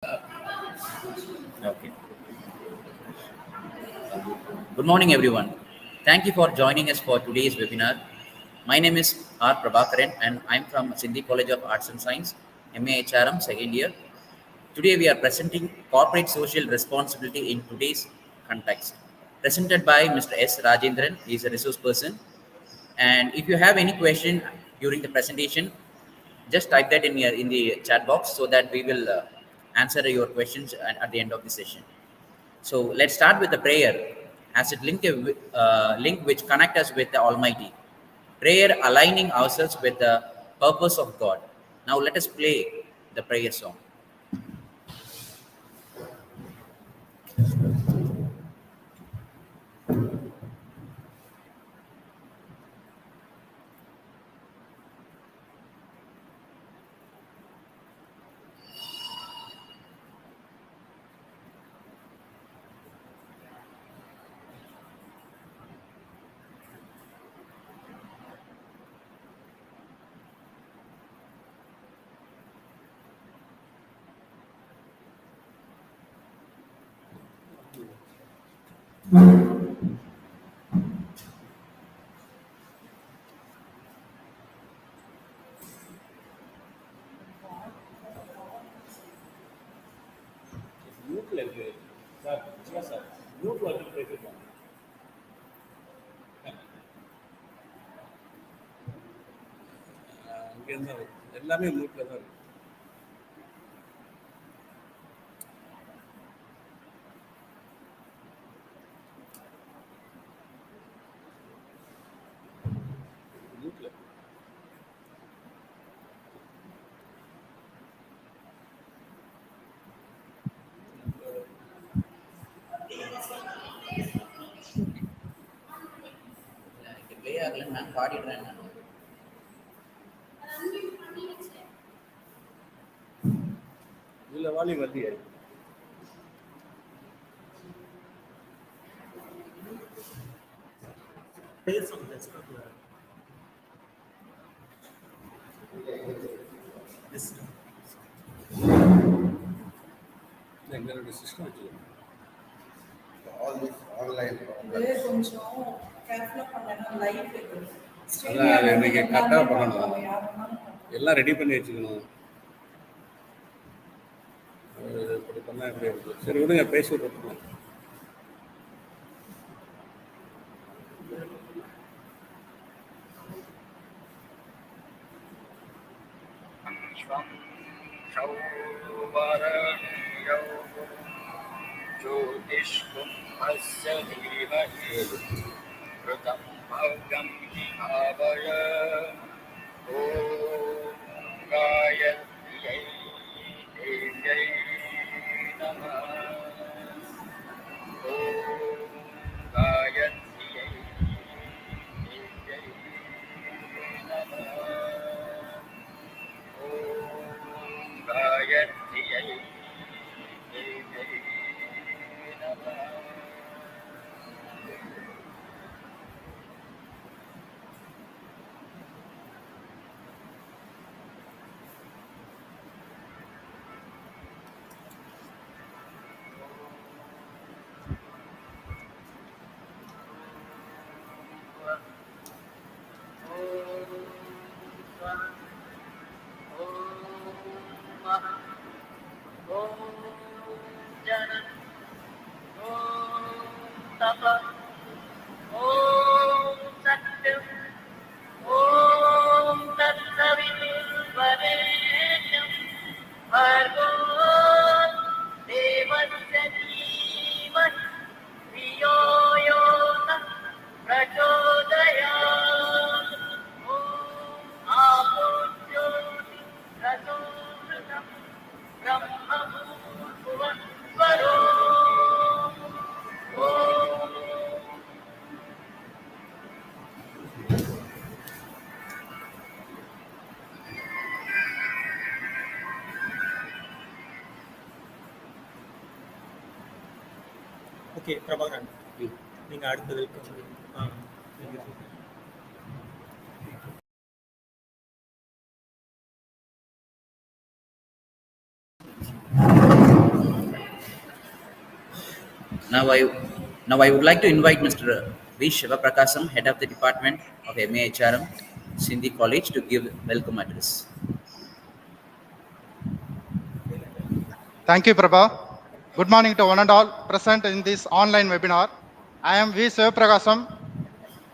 Okay. Good morning, everyone. Thank you for joining us for today's webinar. My name is R. Prabhakaran, and I'm from Sindhi College of Arts and Science, MAHRM, second year. Today, we are presenting corporate social responsibility in today's context. Presented by Mr. S. Rajendran, he is a resource person. And if you have any question during the presentation, just type that in the chat box so that we will answer your questions at the end of the session. So let's start with the prayer as it link which connect us with the Almighty. Prayer aligning ourselves with the purpose of God. Now let us play the prayer song. எல்லாமே மூட்ல தான் இருக்கு. மூட்ல Play ஆகலன்னு நான் பாடிடுறேன் நான். இதுல வாலி வரலையே. எங்களுடைய சிஸ்டம் வச்சுக்கோங்க. All this online. அதான் இன்னைக்கு கரெக்டாக பண்ணணும். எல்லாம் ரெடி பண்ணி வச்சுக்கணும். இப்படி பண்ணால் எப்படி இருக்கு? சரி விடுங்க, பேசி விட்டுருக்கோம். ஓகே பிரபாகரன், நீங்க அடுத்தது Now I now I would like to invite Mr. V. Shivaprakasam, Head of the Department of MAHRM, Sindhi College, to give welcome address. Thank you, Prabha. Good morning to one and all present in this online webinar. I am V. Sivaprakasam,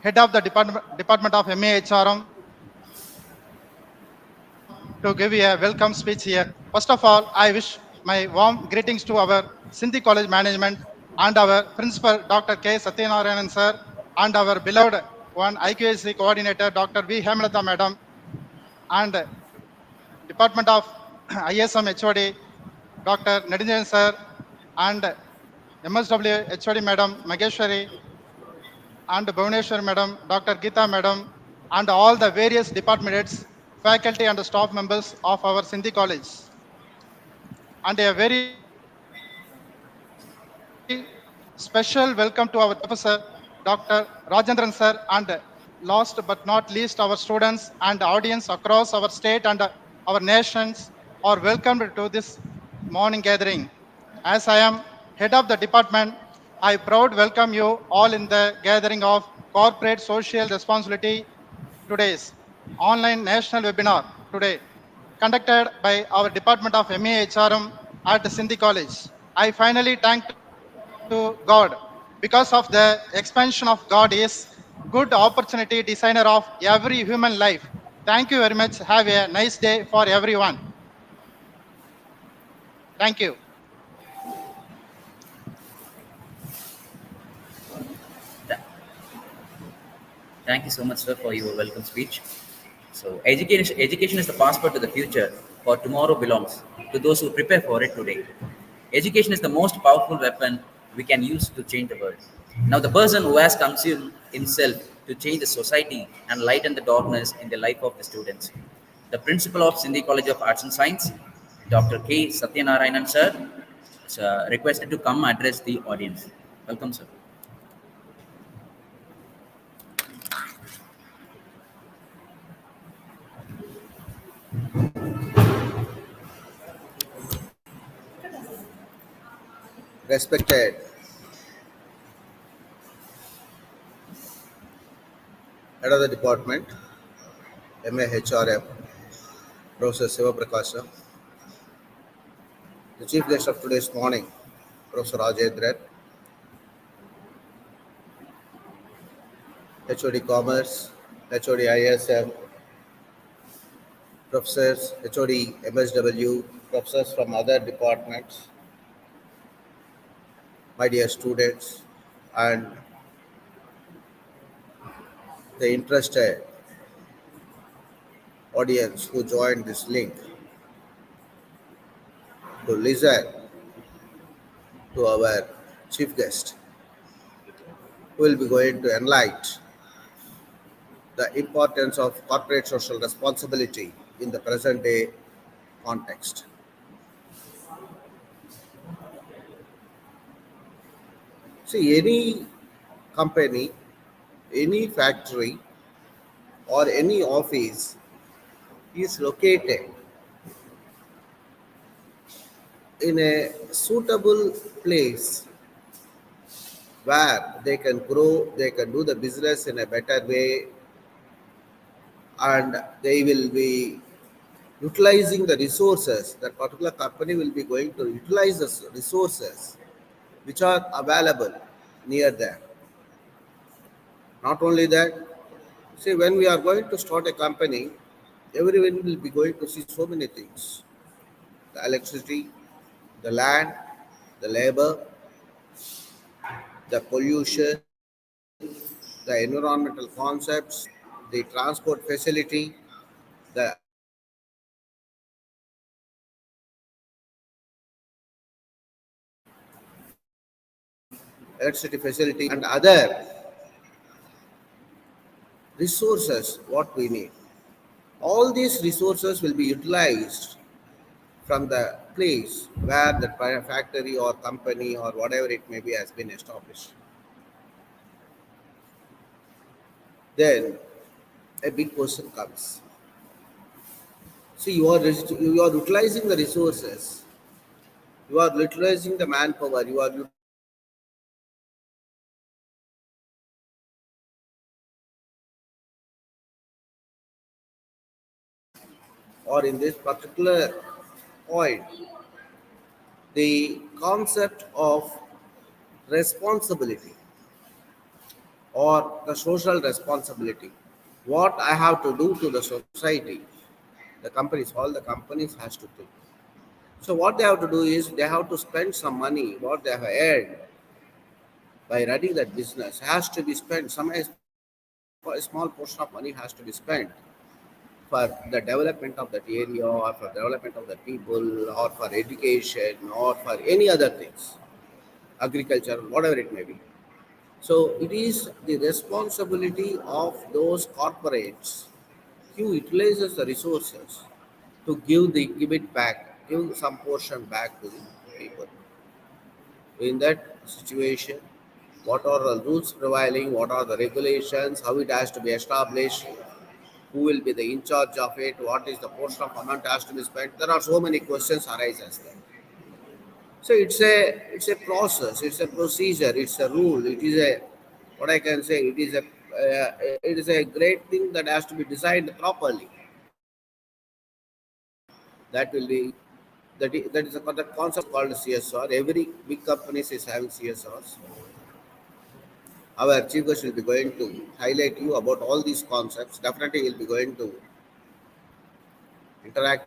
Head of the Department of MAHRM, to give you a welcome speech here. First of all, I wish my warm greetings to our Sindhi College management and our Principal, Dr. K. Satyanarayanan sir, and our beloved one IQAC coordinator, Dr. V. Hemalata madam, and Department of ISM HOD, Dr. Nadinjan sir, and MSW HOD Madam Mageshwari and Bhuvaneshwar Madam, Dr. Geeta Madam, and all the various department heads, faculty and staff members of our Sindhi College. And a very special welcome to our professor, Dr. Rajendran sir, and last but not least, our students and audience across our state and our nations are welcomed to this morning gathering. As I am head of the department, I proud welcome you all in the gathering of corporate social responsibility today's online national webinar today, conducted by our Department of MAHRM at Sindhi College. I finally thank to God because of the expansion of God is good opportunity designer of every human life. Thank you very much. Have a nice day for everyone. Thank you. Th- Thank you so much, sir, for your welcome speech. So, education is the passport to the future, for tomorrow belongs to those who prepare for it today. Education is the most powerful weapon we can use to change the world. Now, the person who has consumed himself to change the society and lighten the darkness in the life of the students. The principal of Sindhi College of Arts and Science, Dr. K. Satyanarayanan, sir, is requested to come address the audience. Welcome, sir. Respected Head of the Department, MAHRM, Professor Siva Prakasam, the Chief Guest of today's morning, Professor Rajendran, HOD Commerce, HOD ISM, professors, HOD MSW, professors from other departments, my dear students, and the interested audience who joined this link to listen to our chief guest, who will be going to enlighten the importance of corporate social responsibility in the present day context. See, any company, any factory, or any office is located in a suitable place where they can grow, they can do the business in a better way, and they will be utilizing the resources. That particular company will be going to utilize the resources which are available near them. Not only that, see, when we are going to start a company, everyone will be going to see so many things: the electricity, the land, the labor, the pollution, the environmental concepts, the transport facility, the electricity facility, and other resources what we need. All these resources will be utilized from the place where the factory or company or whatever it may be has been established. Then a big question comes. See, you are utilizing the resources, you are utilizing the manpower, you are or in this particular point, the concept of responsibility or the social responsibility. What I have to do to the society, the companies, all the companies has to do. So what they have to do is they have to spend some money, what they have earned by running that business has to be spent. Some a small portion of money has to be spent for the development of that area or for development of the people or for education or for any other things, agriculture, whatever it may be. So it is the responsibility of those corporates who utilizes the resources to give it back, give some portion back to the people. In that situation, what are the rules prevailing, what are the regulations, how it has to be established, who will be the in charge of it, what is the portion of amount has to be spent. There are so many questions arises there. So it's a process, it's a procedure, it's a rule, it is a what I can say, it is a great thing that has to be designed properly. That will be that is a the concept called CSR. Every big companies is having CSRs. Our chief guest will be going to highlight you about all these concepts. Definitely, he'll be going to interact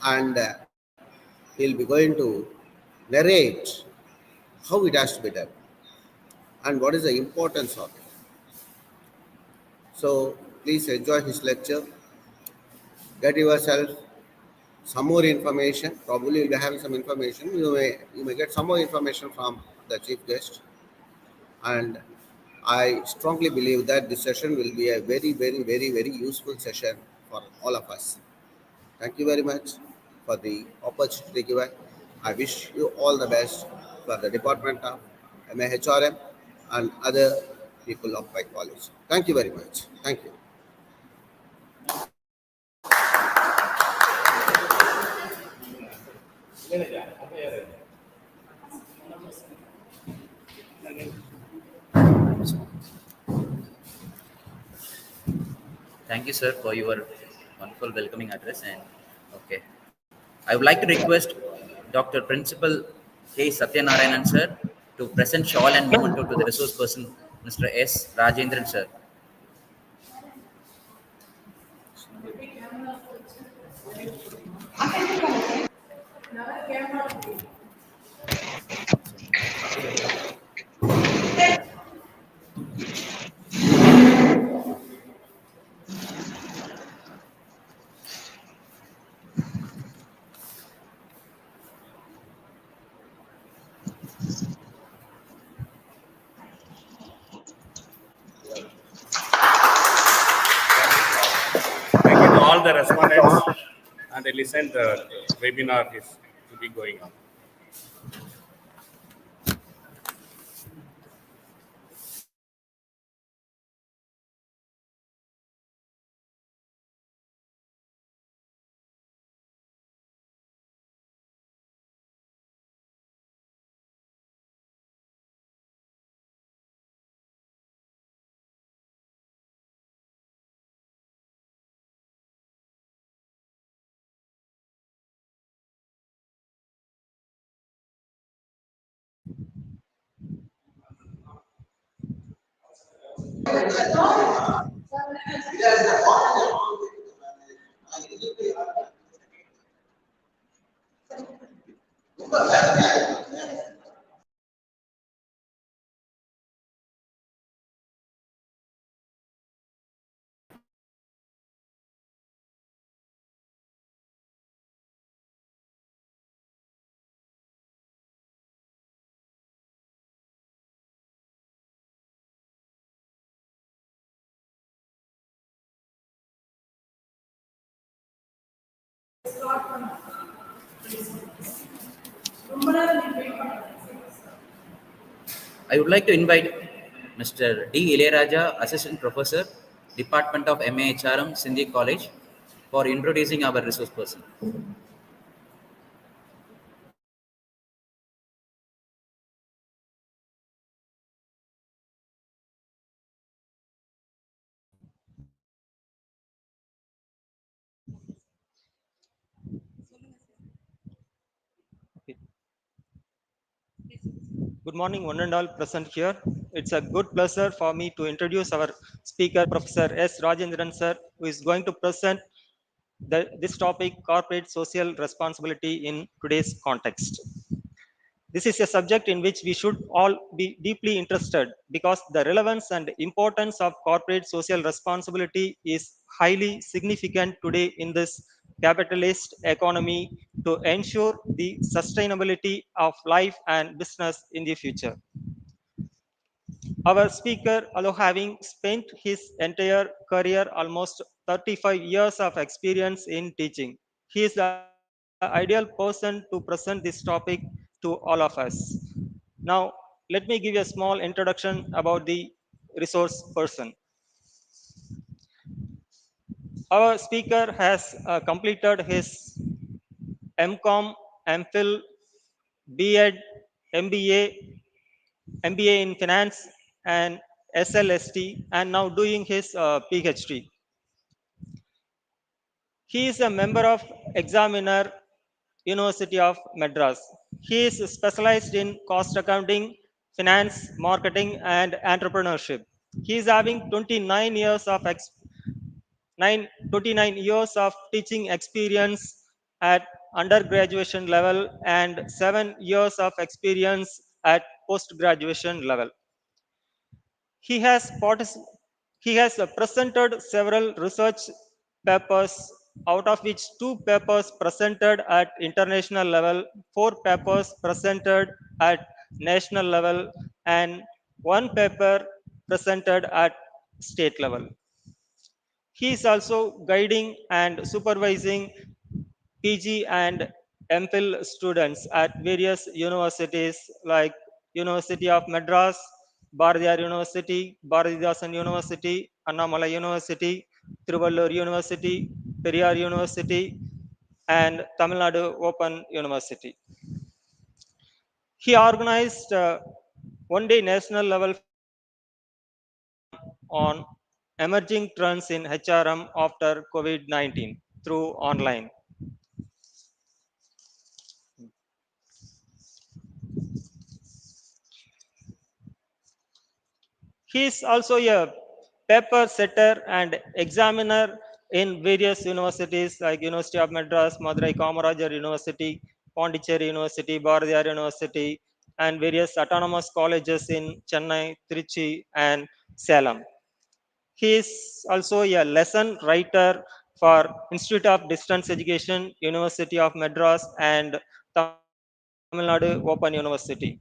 and he'll be going to narrate how it has to be done and what is the importance of it. So please enjoy his lecture. Get yourself some more information. Probably you'll be having some information. You may get some more information from the chief guest. And I strongly believe that this session will be a very, very, very, very useful session for all of us. Thank you very much for the opportunity given. I wish you all the best for the Department of MAHRM and other people of my college. Thank you very much. Thank you. Thank you, sir, for your wonderful welcoming address. And okay, I would like to request Dr. Principal K. Satyanarayanan, sir, to present shawl and memento to the resource person, Mr. S. Rajendran, sir. Thank you to all the respondents and I listen the webinar is to be going on. I would like to invite Mr. D. Ilayaraja, Assistant Professor, Department of MAHRM, Sindhi College, for introducing our resource person. Good morning, one and all present here. It's a good pleasure for me to introduce our speaker, Professor S. Rajendran sir, who is going to present this topic, corporate social responsibility in today's context. This is a subject in which we should all be deeply interested because the relevance and importance of corporate social responsibility is highly significant today in this capitalist economy to ensure the sustainability of life and business in the future. Our speaker, although having spent his entire career, almost 35 years of experience in teaching, he is the ideal person to present this topic to all of us. Now, let me give you a small introduction about the resource person. Our speaker has completed his MCOM, MPhil, B.Ed, MBA, MBA in finance, and SLST, and now doing his PhD. He is a member of Examiner University of Madras. He is specialized in cost accounting, finance, marketing, and entrepreneurship. He is having 29 years of teaching experience at undergraduation level and 7 years of experience at post graduation level. He has, he has presented several research papers, out of which two papers presented at international level, four papers presented at national level, and one paper presented at state level. He is also guiding and supervising PG and MPhil students at various universities like University of Madras, Bharatiyar University, Bharatidasan University, Annamalai University, Trivallur University, Periyar University, and Tamil Nadu Open University. He organized one-day national level forum on emerging trends in HRM after COVID-19 through online. He is also a paper setter and examiner in various universities like University of Madras, Madurai Kamarajar University, Pondicherry University, Bharatiyar University, and various autonomous colleges in Chennai, Trichy, and Salem. He is also a lesson writer for Institute of Distance Education, University of Madras, and Tamil Nadu Open University.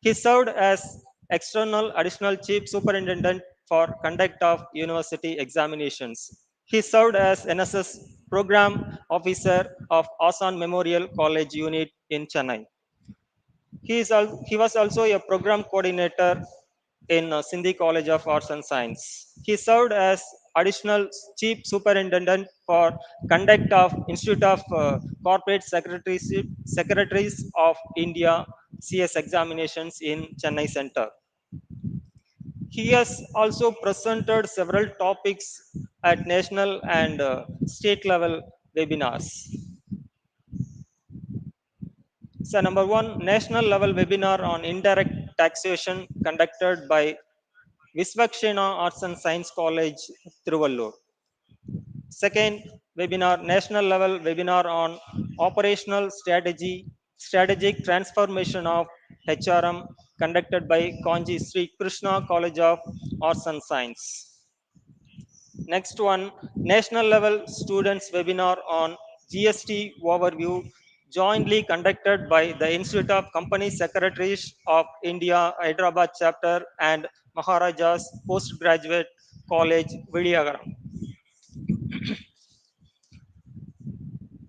He served as external additional chief superintendent for conduct of university examinations. He served as NSS program officer of Asan Memorial College unit in Chennai. He was also a program coordinator in Sindhi College of Arts and Science. He served as additional chief superintendent for conduct of Institute of Corporate Secretaries of India CS examinations in Chennai Center. He has also presented several topics at national and state level webinars. So, number one, national level webinar on indirect taxation conducted by Visvakshena Arts and Science College, Thiruvallur. Second webinar, national level webinar on operational strategic transformation of HRM conducted by Kanji Sri Krishna College of Arts and Science. Next one, national level students webinar on GST overview jointly conducted by the Institute of Company Secretaries of India, Hyderabad chapter and Maharajas Postgraduate College, Vidyagaram.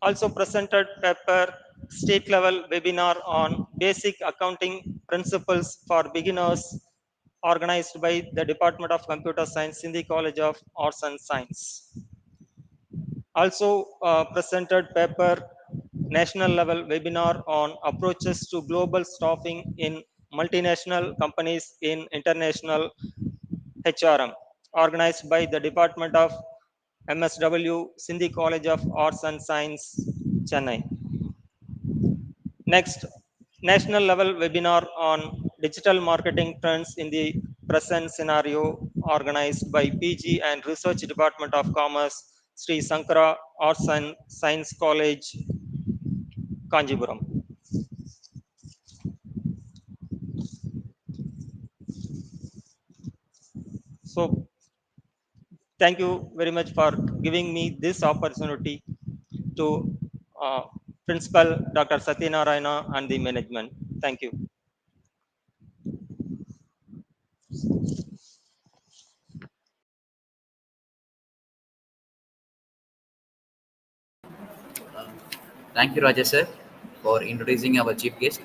Also presented paper state level webinar on basic accounting principles for beginners organized by the Department of Computer Science, Sindhi College of Arts and Science. Also presented paper national level webinar on approaches to global staffing in multinational companies in international HRM organized by the Department of MSW Sindhi College of Arts and Science, Chennai. Next, national level webinar on digital marketing trends in the present scenario, organized by PG and Research Department of Commerce, Sri Sankara Arts and Science College, Kanjipuram. So, thank you very much for giving me this opportunity to uh, Principal Dr. Satyanarayana and the management. Thank you. Thank you, Rajesh sir, for introducing our chief guest.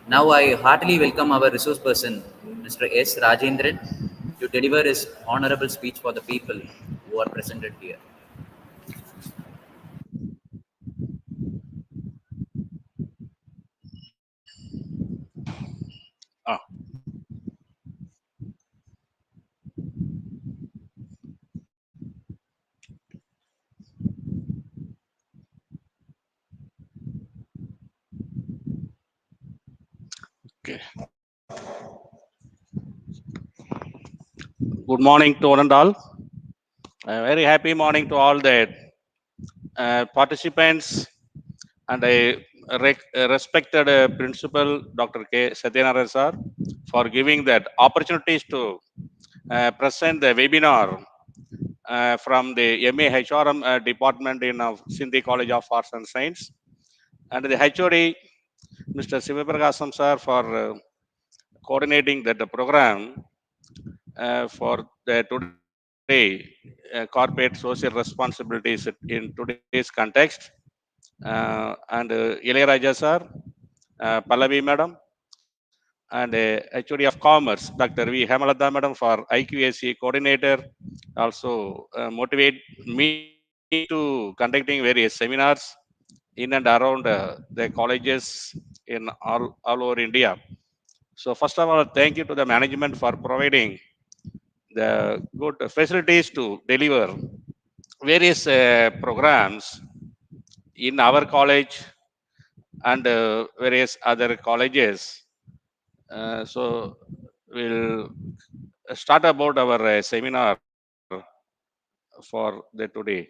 Now I heartily welcome our resource person, Mr. S. Rajendran, to deliver his honorable speech for the people who are presented here. Ah, okay. Good morning to one and all. A very happy morning to all the participants and I respected Principal Dr. K. Satyanarayana sir for giving that opportunities to present the webinar from the MA HRM department in Sindhi College of Arts and Science, and the HOD Mr. Sivapragasham sir for coordinating that program for the today corporate social responsibilities in today's context. And Ilayaraja sir, Pallavi madam, and HOD of Commerce, Dr. V. Hemalata madam for IQAC coordinator, also motivate me to conducting various seminars in and around the colleges in all over India. So first of all, thank you to the management for providing the good facilities to deliver various programs in our college and various other colleges. So we'll start about our seminar for the today.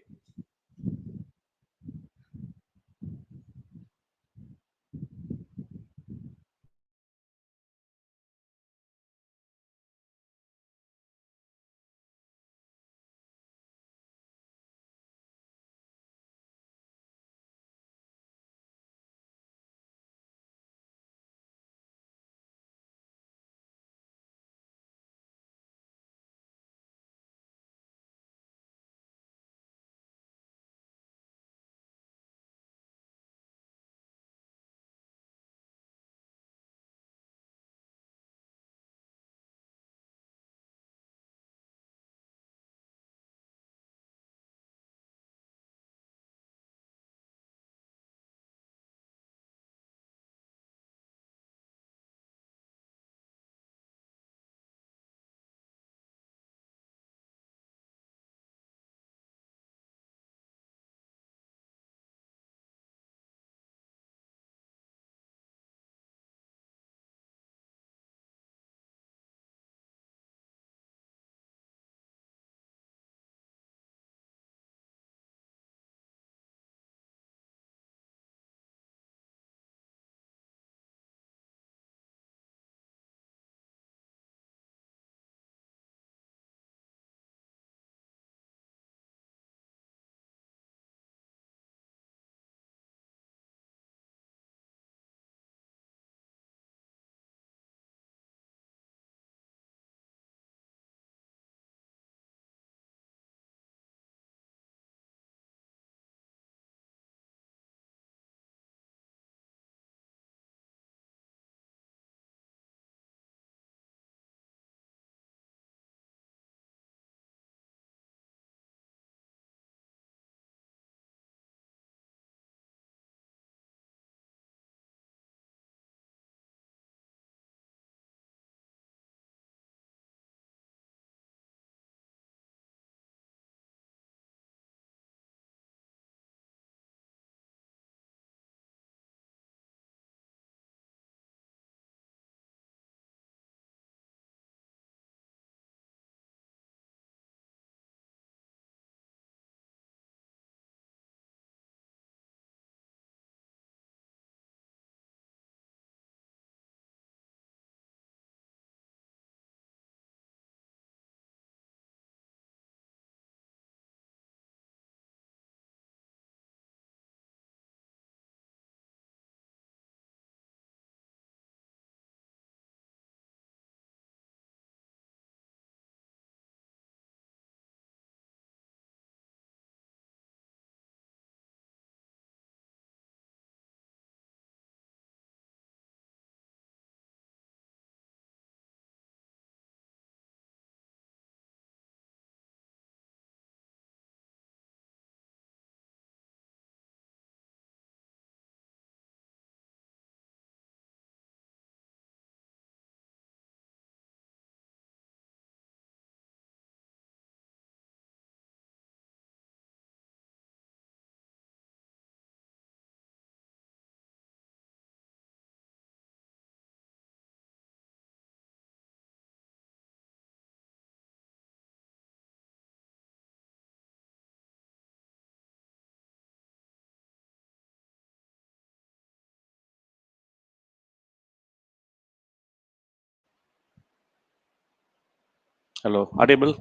Hello, audible?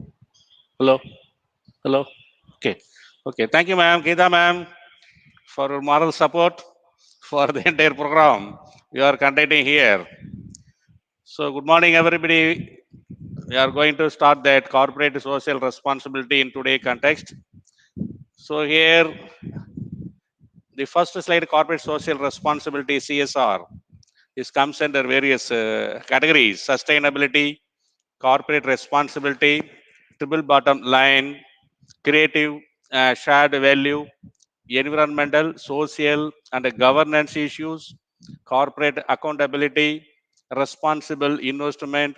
Hello, hello. Okay, okay. Thank you, ma'am, Geeta, ma'am, for your moral support for the entire program you are conducting here. So, good morning, everybody. We are going to start that corporate social responsibility in today context. So, here the first slide, corporate social responsibility (CSR), is comes under various categories: sustainability, corporate responsibility, triple bottom line, creative, shared value, environmental, social, and governance issues, corporate accountability, responsible investment,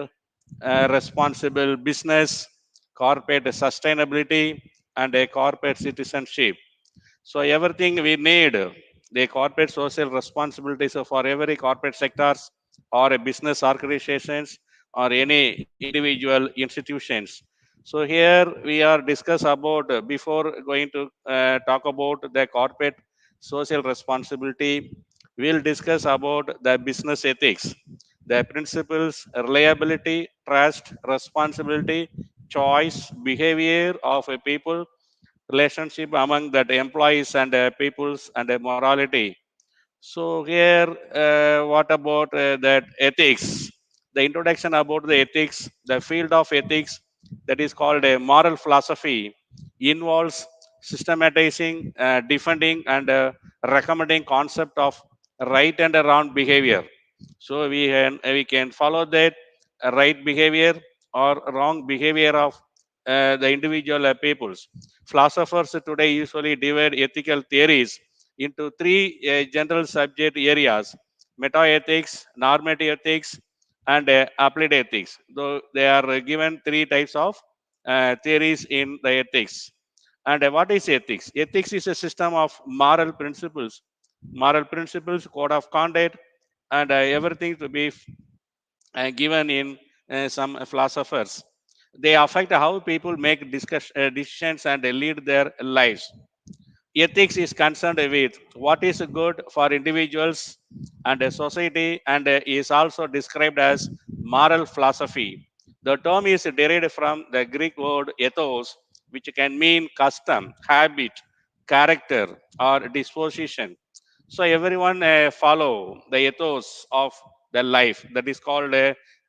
responsible business, corporate sustainability, and a corporate citizenship. So everything we need, the corporate social responsibilities for every corporate sectors or a business organizations or any individual institutions. So here we are discuss about before going to talk about the corporate social responsibility. We'll discuss about the business ethics, the principles, reliability, trust, responsibility, choice, behavior of a people, relationship among that employees and peoples and morality. So here, what about that ethics? The introduction about the ethics, the field of ethics that is called a moral philosophy involves systematizing, defending, and recommending concept of right and wrong behavior. So we can follow that right behavior or wrong behavior of the individual peoples. Philosophers today usually divide ethical theories into three general subject areas: meta ethics, normative ethics, and applied ethics. Though they are given three types of theories in the ethics. And what is ethics? Ethics is a system of moral principles, code of conduct, and everything to be given in some philosophers. They affect how people make decisions and lead their lives. Ethics is concerned with what is good for individuals and a society, and is also described as moral philosophy. The term is derived from the Greek word ethos, which can mean custom, habit, character, or disposition. So everyone follow the ethos of the life, that is called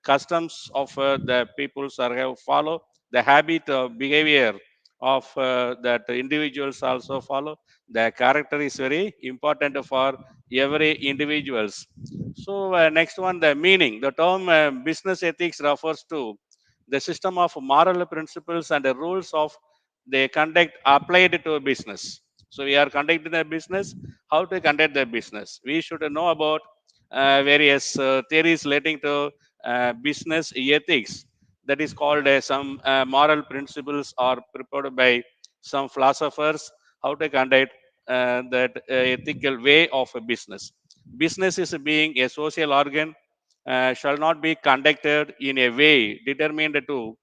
customs of the peoples, or have follow the habit of behavior of that individuals also follow. The character is very important for every individuals. So next one, the meaning. The term business ethics refers to the system of moral principles and the rules of the conduct applied to a business. So we are conducting a business. How to conduct the business, we should know about various theories relating to business ethics, that is called some moral principles are prepared by some philosophers, how to conduct that ethical way of a business. Business is being a social organ, shall not be conducted in a way determined to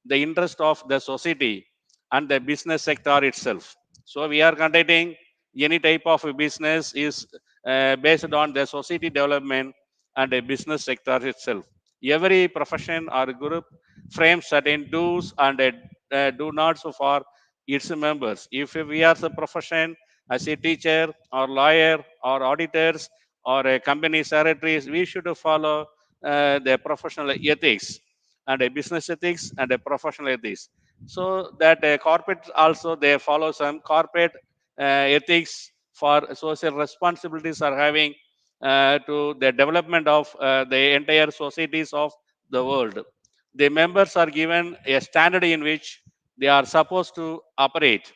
the interest of the society and the business sector itself. So we are conducting any type of a business is based on the society development and a business sector itself. Every profession or group frames certain do's and do nots for its members. If we are a profession as a teacher or lawyer or auditors or a company secretaries, we should follow the professional ethics and a business ethics and a professional ethics. So that corporate also they follow some corporate ethics for social responsibilities are having to the development of the entire societies of the world. The members are given a standard in which they are supposed to operate.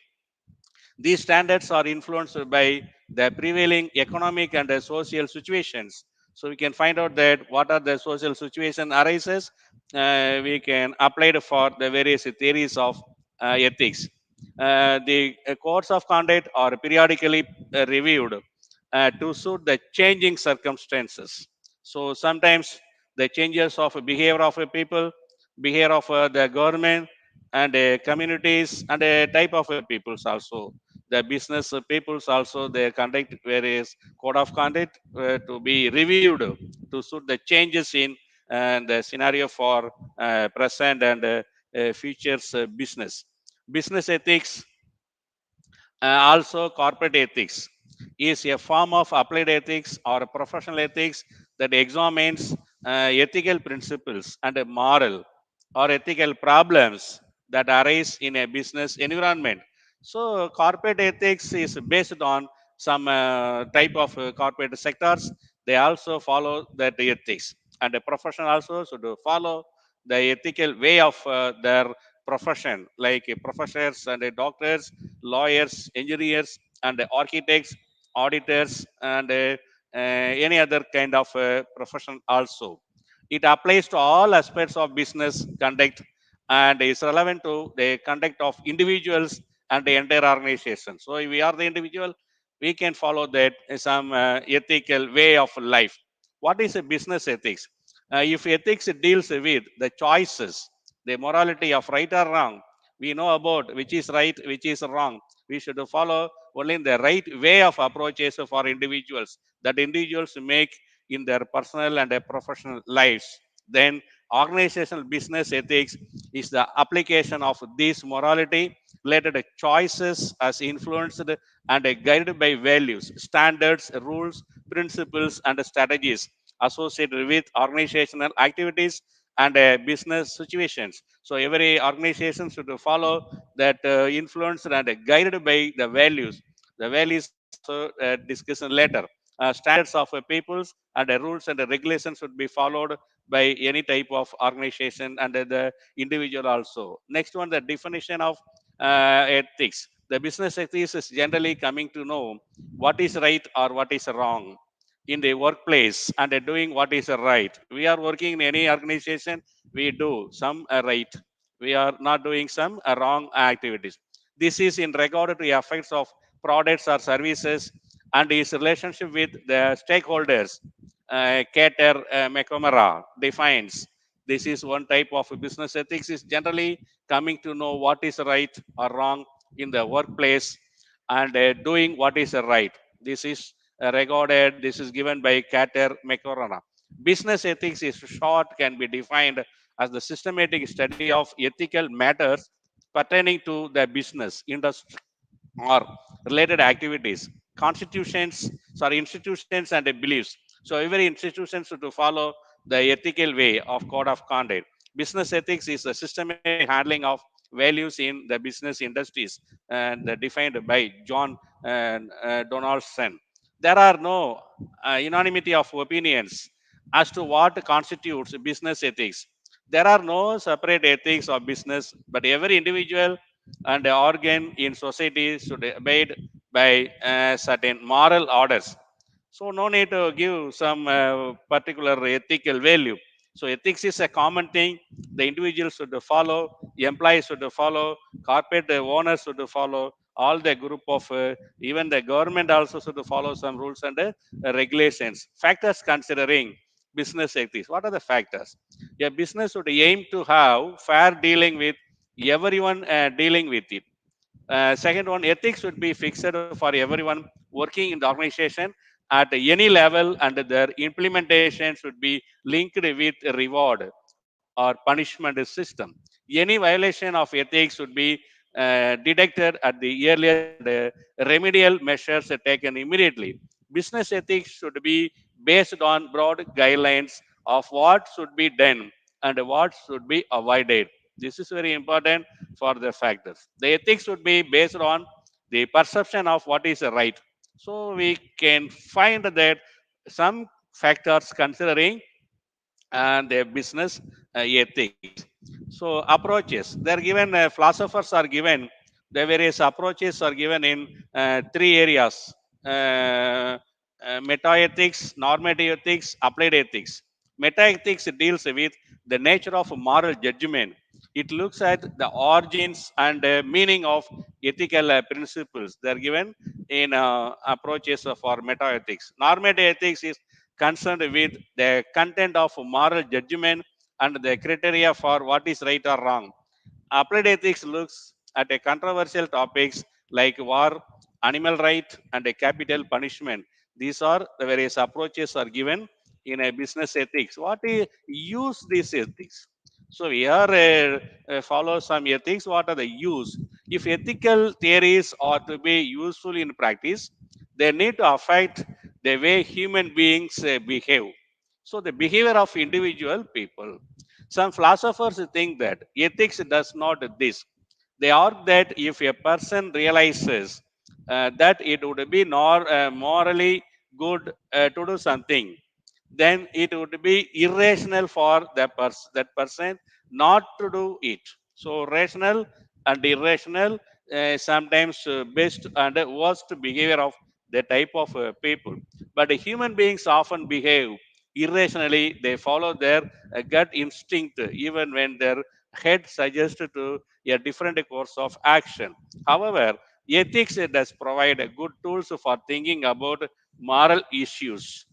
These standards are influenced by the prevailing economic and social situations. So we can find out that what are the social situation arises. We can apply it for the various theories of ethics. The codes of conduct are periodically reviewed to suit the changing circumstances. So sometimes the changes of behavior of a people, behavior of the government, and communities, and a type of peoples also. The business peoples also they conduct various code of conduct to be reviewed to suit the changes in the scenario for present and futures business. Business ethics, also corporate ethics, is a form of applied ethics or professional ethics that examines ethical principles and moral or ethical problems that arise in a business environment. So corporate ethics is based on some type of corporate sectors. They also follow that ethics, and a profession also should follow the ethical way of their profession, like professors and doctors, lawyers, engineers, and architects, auditors, and any other kind of profession also. It applies to all aspects of business conduct and is relevant to the conduct of individuals and the entire organization. So if we are the individual, we can follow that some ethical way of life. What is a business ethics? If ethics deals with the choices, the morality of right or wrong, we know about which is right, which is wrong. We should follow only the right way of approaches for individuals that individuals make in their personal and professional lives. Then organizational business ethics is the application of these morality related choices as influenced and guided by values, standards, rules, principles, and strategies associated with organizational activities and business situations. So every organization should follow that influenced and guided by the values. The values are also discussed later. Standards of peoples and rules and regulations should be followed by any type of organization and the individual also. Next one, the definition of ethics. The business ethics is generally coming to know what is right or what is wrong in the workplace and doing what is right. We are working in any organization, we do some right. We are not doing some wrong activities. This is in regard to effects of products or services and its relationship with the stakeholders. Cater McNamara defines this is one type of business ethics is generally coming to know what is right or wrong in the workplace and doing what is right. This is recorded. This is given by Cater McNamara. Business ethics is short, can be defined as the systematic study of ethical matters pertaining to the business, industry, or related activities, constitutions, sorry, institutions and beliefs. So every institution should to follow the ethical way of code of conduct. Business ethics is a systematic handling of values in the business industries and defined by John Donaldson. There are no unanimity of opinions as to what constitutes business ethics. There are no separate ethics of business, but every individual and the organ in society should abide by certain moral orders. So no need to give some particular ethical value. So ethics is a common thing. The individual should follow, the employees should follow, corporate owners should follow, all the group of even the government also should follow some rules and regulations. Factors considering business ethics. What are the factors? A business should aim to have fair dealing with everyone dealing with it. Second one, ethics should be fixed for everyone working in the organization at any level, and their implementation should be linked with reward or punishment system. Any violation of ethics should be detected at the earliest and remedial measures are taken immediately. Business ethics should be based on broad guidelines of what should be done and what should be avoided. This is very important for the factors. The ethics should be based on the perception of what is right. So we can find that some factors considering and their business ethics. So approaches, they're given, philosophers are given, the various approaches are given in three areas. Meta ethics, normative ethics, applied ethics. Meta ethics deals with the nature of moral judgment. It looks at the origins and meaning of ethical principles. They're given in approaches for meta ethics. Normative ethics is concerned with the content of moral judgment and the criteria for what is right or wrong. Applied ethics looks at a controversial topics like war, animal right, and a capital punishment. These are the various approaches are given in a business ethics. What is use these ethics? So we are follow some ethics. What are the use? If ethical theories are to be useful in practice, they need to affect the way human beings behave. So the behavior of individual people. Some philosophers think that ethics does not this. They argue that if a person realizes that it would be morally good to do something, then it would be irrational for that person not to do it. So rational and irrational, sometimes best and worst behavior of the type of people. But human beings often behave irrationally. They follow their gut instinct even when their head suggests to a different course of action. However, ethics does provide good tools for thinking about moral issues.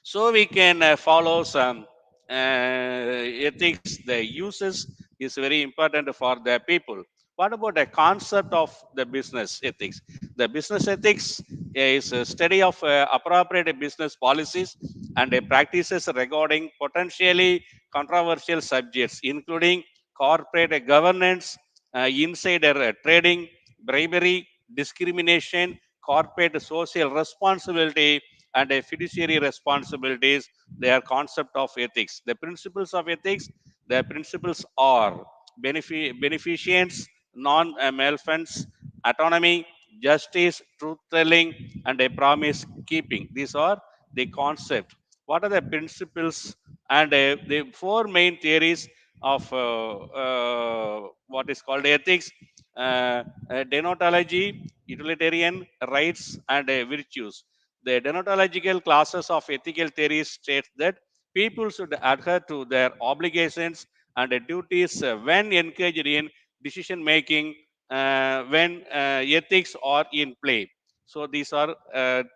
So we can follow some ethics. The uses is very important for the people. What about the concept of the business ethics? The business ethics is a study of appropriate business policies and practices regarding potentially controversial subjects, including corporate governance, insider trading, bribery, discrimination, corporate social responsibility, and fiduciary responsibilities. They are concept of ethics. The principles of ethics, the principles are beneficence, non-malfeasance, autonomy, justice, truth telling, and a promise keeping. These are the concept. What are the principles and the four main theories of what is called ethics? uh, Deontology, utilitarian, rights, and virtues. The deontological classes of ethical theories states that people should adhere to their obligations and duties when engaged in decision making, when ethics are in play. So these are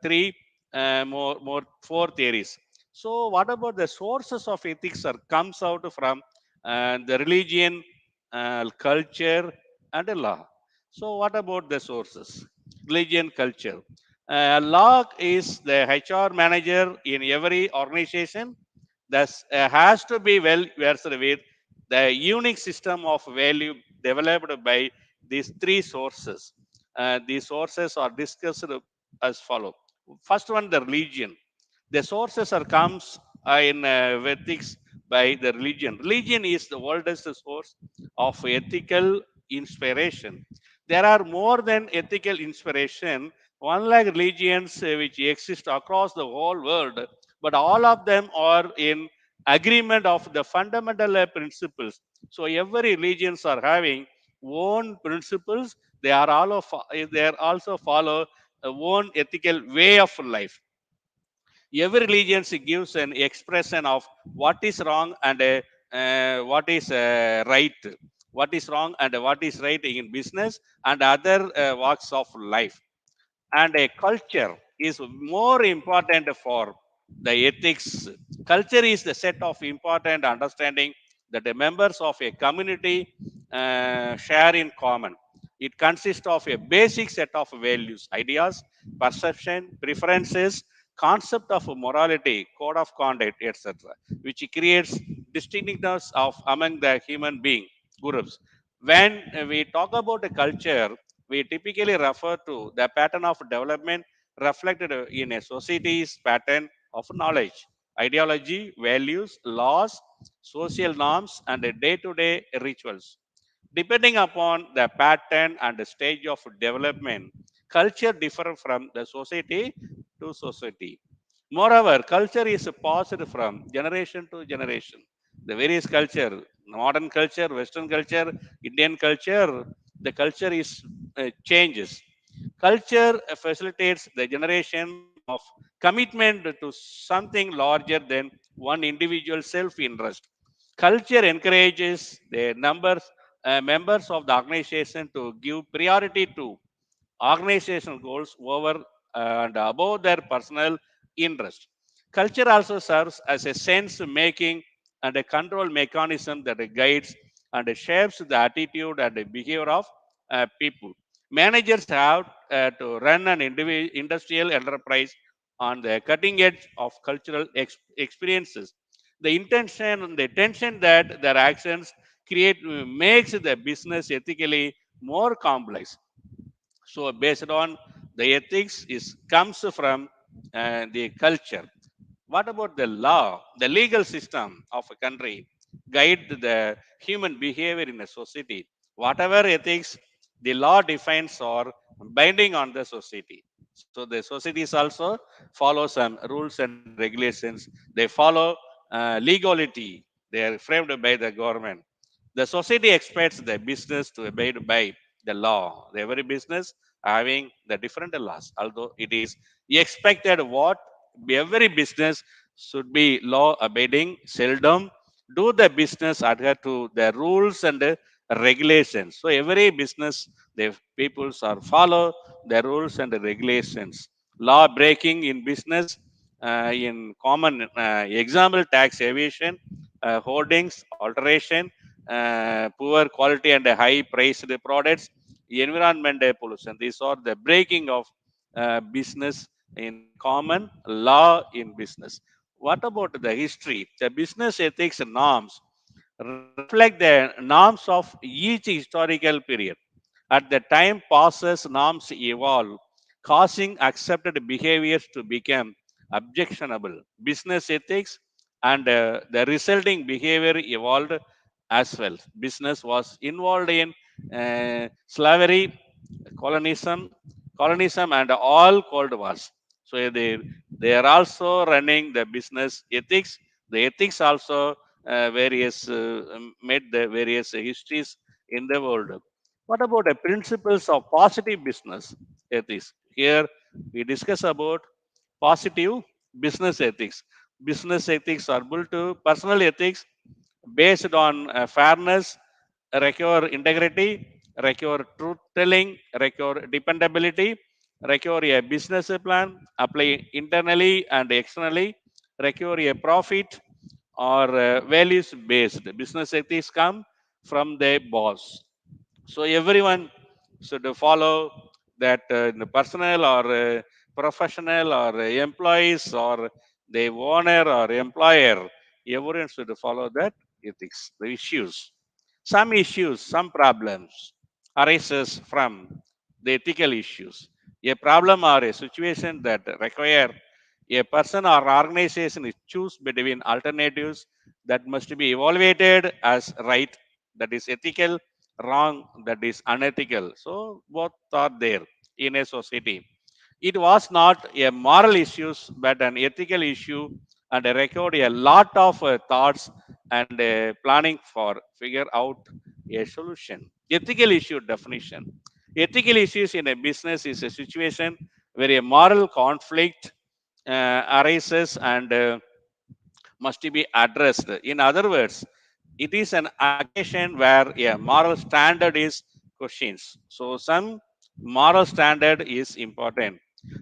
three more four theories. So what about the sources of ethics are comes out from the religion, culture, and law. So what about the sources? Religion, culture. Law is the HR manager in every organization. Thus, has to be well versed with the unique system of value developed by these three sources. These sources are discussed as follow. First one, the religion. The sources are comes in ethics by the religion. Religion is the oldest source of ethical inspiration. There are more than ethical inspiration, unlike religions which exist across the whole world, but all of them are in agreement of the fundamental principles. So every religions are having own principles. They are also follow a own ethical way of life. Every religion gives an expression of what is wrong and what is right, what is wrong and what is right in business and other walks of life. And a culture is more important for the ethics. Culture is the set of important understanding that the members of a community share in common. It consists of a basic set of values, ideas, perception, preferences, concept of morality, code of conduct, etc., which creates distinctiveness of among the human being groups. When we talk about a culture, we typically refer to the pattern of development reflected in a society's pattern of knowledge, ideology, values, laws, social norms, and day to day rituals. Depending upon the pattern and the stage of development, culture differs from the society to society. Moreover, culture is passed from generation to generation. The various culture, modern culture, Western culture, Indian culture, the culture is changes. Culture facilitates the generation of commitment to something larger than one individual self-interest. Culture encourages the members of the organization to give priority to organizational goals over and above their personal interest. Culture also serves as a sense making and a control mechanism that guides and shapes the attitude and the behavior of people. Managers have to run an industrial enterprise on the cutting edge of cultural experiences. The intention and the tension that their actions create makes the business ethically more complex. So based on the ethics is comes from the culture. What about the law? The legal system of a country guide the human behavior in a society. Whatever ethics the law defines or binding on the society. So the societies also follow some rules and regulations. They follow legality. They are framed by the government. The society expects the business to abide by the law. Every business having the different laws. Although it is expected what every business should be law abiding, seldom do the business adhere to the rules and regulations. So every business, the peoples are follow the rules and the regulations. Law breaking in business, in common example, tax evasion, hoardings, alteration, poor quality and high priced products, environment pollution. These are the breaking of business in common law in business. What about the history? The business ethics norms reflect the norms of each historical period. At the time passes, norms evolve, causing accepted behaviors to become objectionable. Business ethics and the resulting behavior evolved as well. Business was involved in slavery, colonialism, and all Cold Wars. So they are also running the business ethics. The ethics also various made the various histories in the world. What about the principles of positive business ethics? Here we discuss about positive business ethics. Business ethics are built to personal ethics based on fairness, require integrity, require truth telling, require dependability, require a business plan, apply internally and externally, require a profit or values based. Business ethics come from the boss. So everyone should follow that in the personal or professional or employees or the owner or employer. Everyone should follow that ethics, the issues. Some issues, some problems arises from the ethical issues. A problem or a situation that require a person or organization is choose between alternatives that must be evaluated as right, that is ethical, wrong, that is unethical. So both are there in a society. It was not a moral issue but an ethical issue, and I record a lot of thoughts and planning for figure out a solution. Ethical issue definition. Ethical issues in a business is a situation where a moral conflict arises and must be addressed. In other words, it is an occasion where a moral standard is questioned. So some moral standard is important.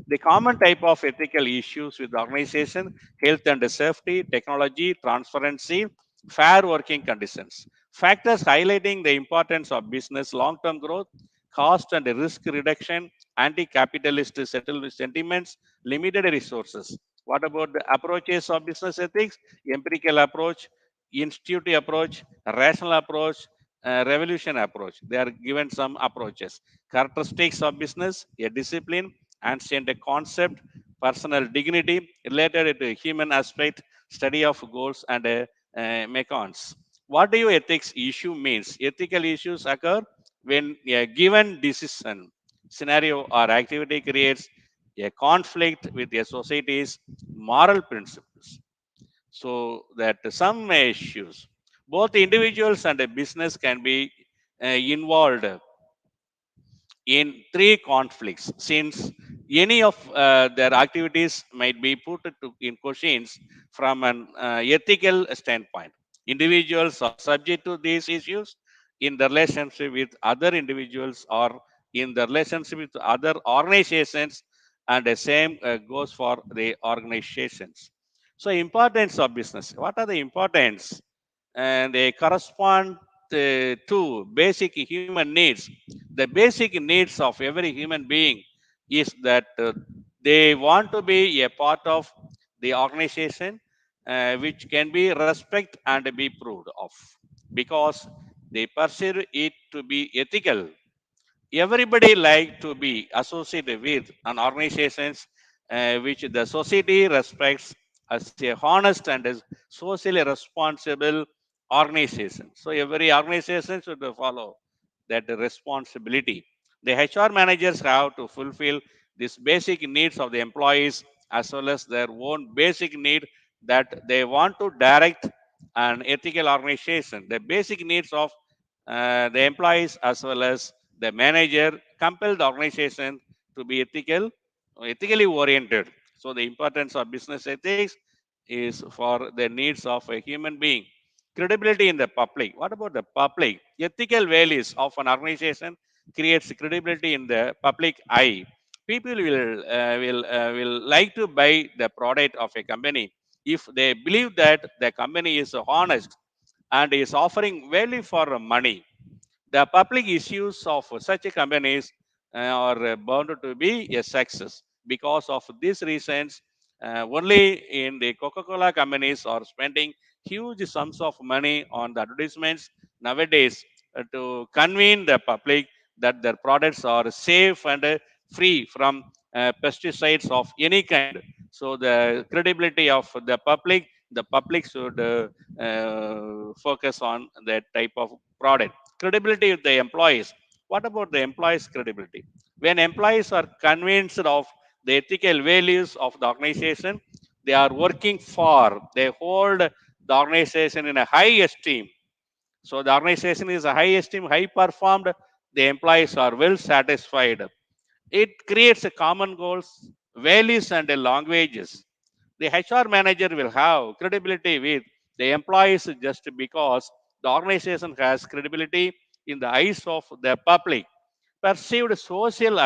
The common type of ethical issues with organization, health and safety, technology, transparency, fair working conditions. Factors highlighting the importance of business long-term growth, cost and risk reduction, anti-capitalist settlement sentiments, limited resources. What about the approaches of business ethics? Empirical approach, institute approach, rational approach, revolution approach. They are given some approaches. Characteristics of business, a discipline, ancient concept, personal dignity, related to human aspect, study of goals and mechans. What do you ethics issue means? Ethical issues occur when a given decision, scenario or activity creates a conflict with a society's moral principles. So that some issues, both individuals and a business can be involved in three conflicts, since any of their activities might be put in questions from an ethical standpoint. Individuals are subject to these issues in the relationship with other individuals or in the relationship with other organizations, and the same goes for the organizations. So importance of business, what are the importance? And they correspond to basic human needs. The basic needs of every human being is that they want to be a part of the organization, which can be respect and be proved of because they perceive it to be ethical. Everybody like to be associated with an organizations which the society respects as a honest and as socially responsible organization. So every organization should follow that responsibility. The HR managers have to fulfill these basic needs of the employees as well as their own basic need that they want to direct an ethical organization. The basic needs of the employees as well as the manager compel the organization to be ethically oriented. So the importance of business ethics is for the needs of a human being. Credibility in the public. What about the public? Ethical values of an organization creates credibility in the public eye. People will like to buy the product of a company if they believe that the company is honest and is offering value for money. The public issues of such companies are bound to be a success. Because of these reasons, only in the Coca-Cola companies are spending huge sums of money on the advertisements nowadays to convince the public that their products are safe and free from pesticides of any kind. So the credibility of the public should focus on that type of product. Credibility of the employees. What about the employees' credibility? When employees are convinced of the ethical values of the organization they are working for, they hold the organization in a high esteem. So the organization is a high esteem, high performed. The employees are well satisfied. It creates a common goals, values, and languages. The HR manager will have credibility with the employees just because the organization has credibility in the eyes of the public. Perceived social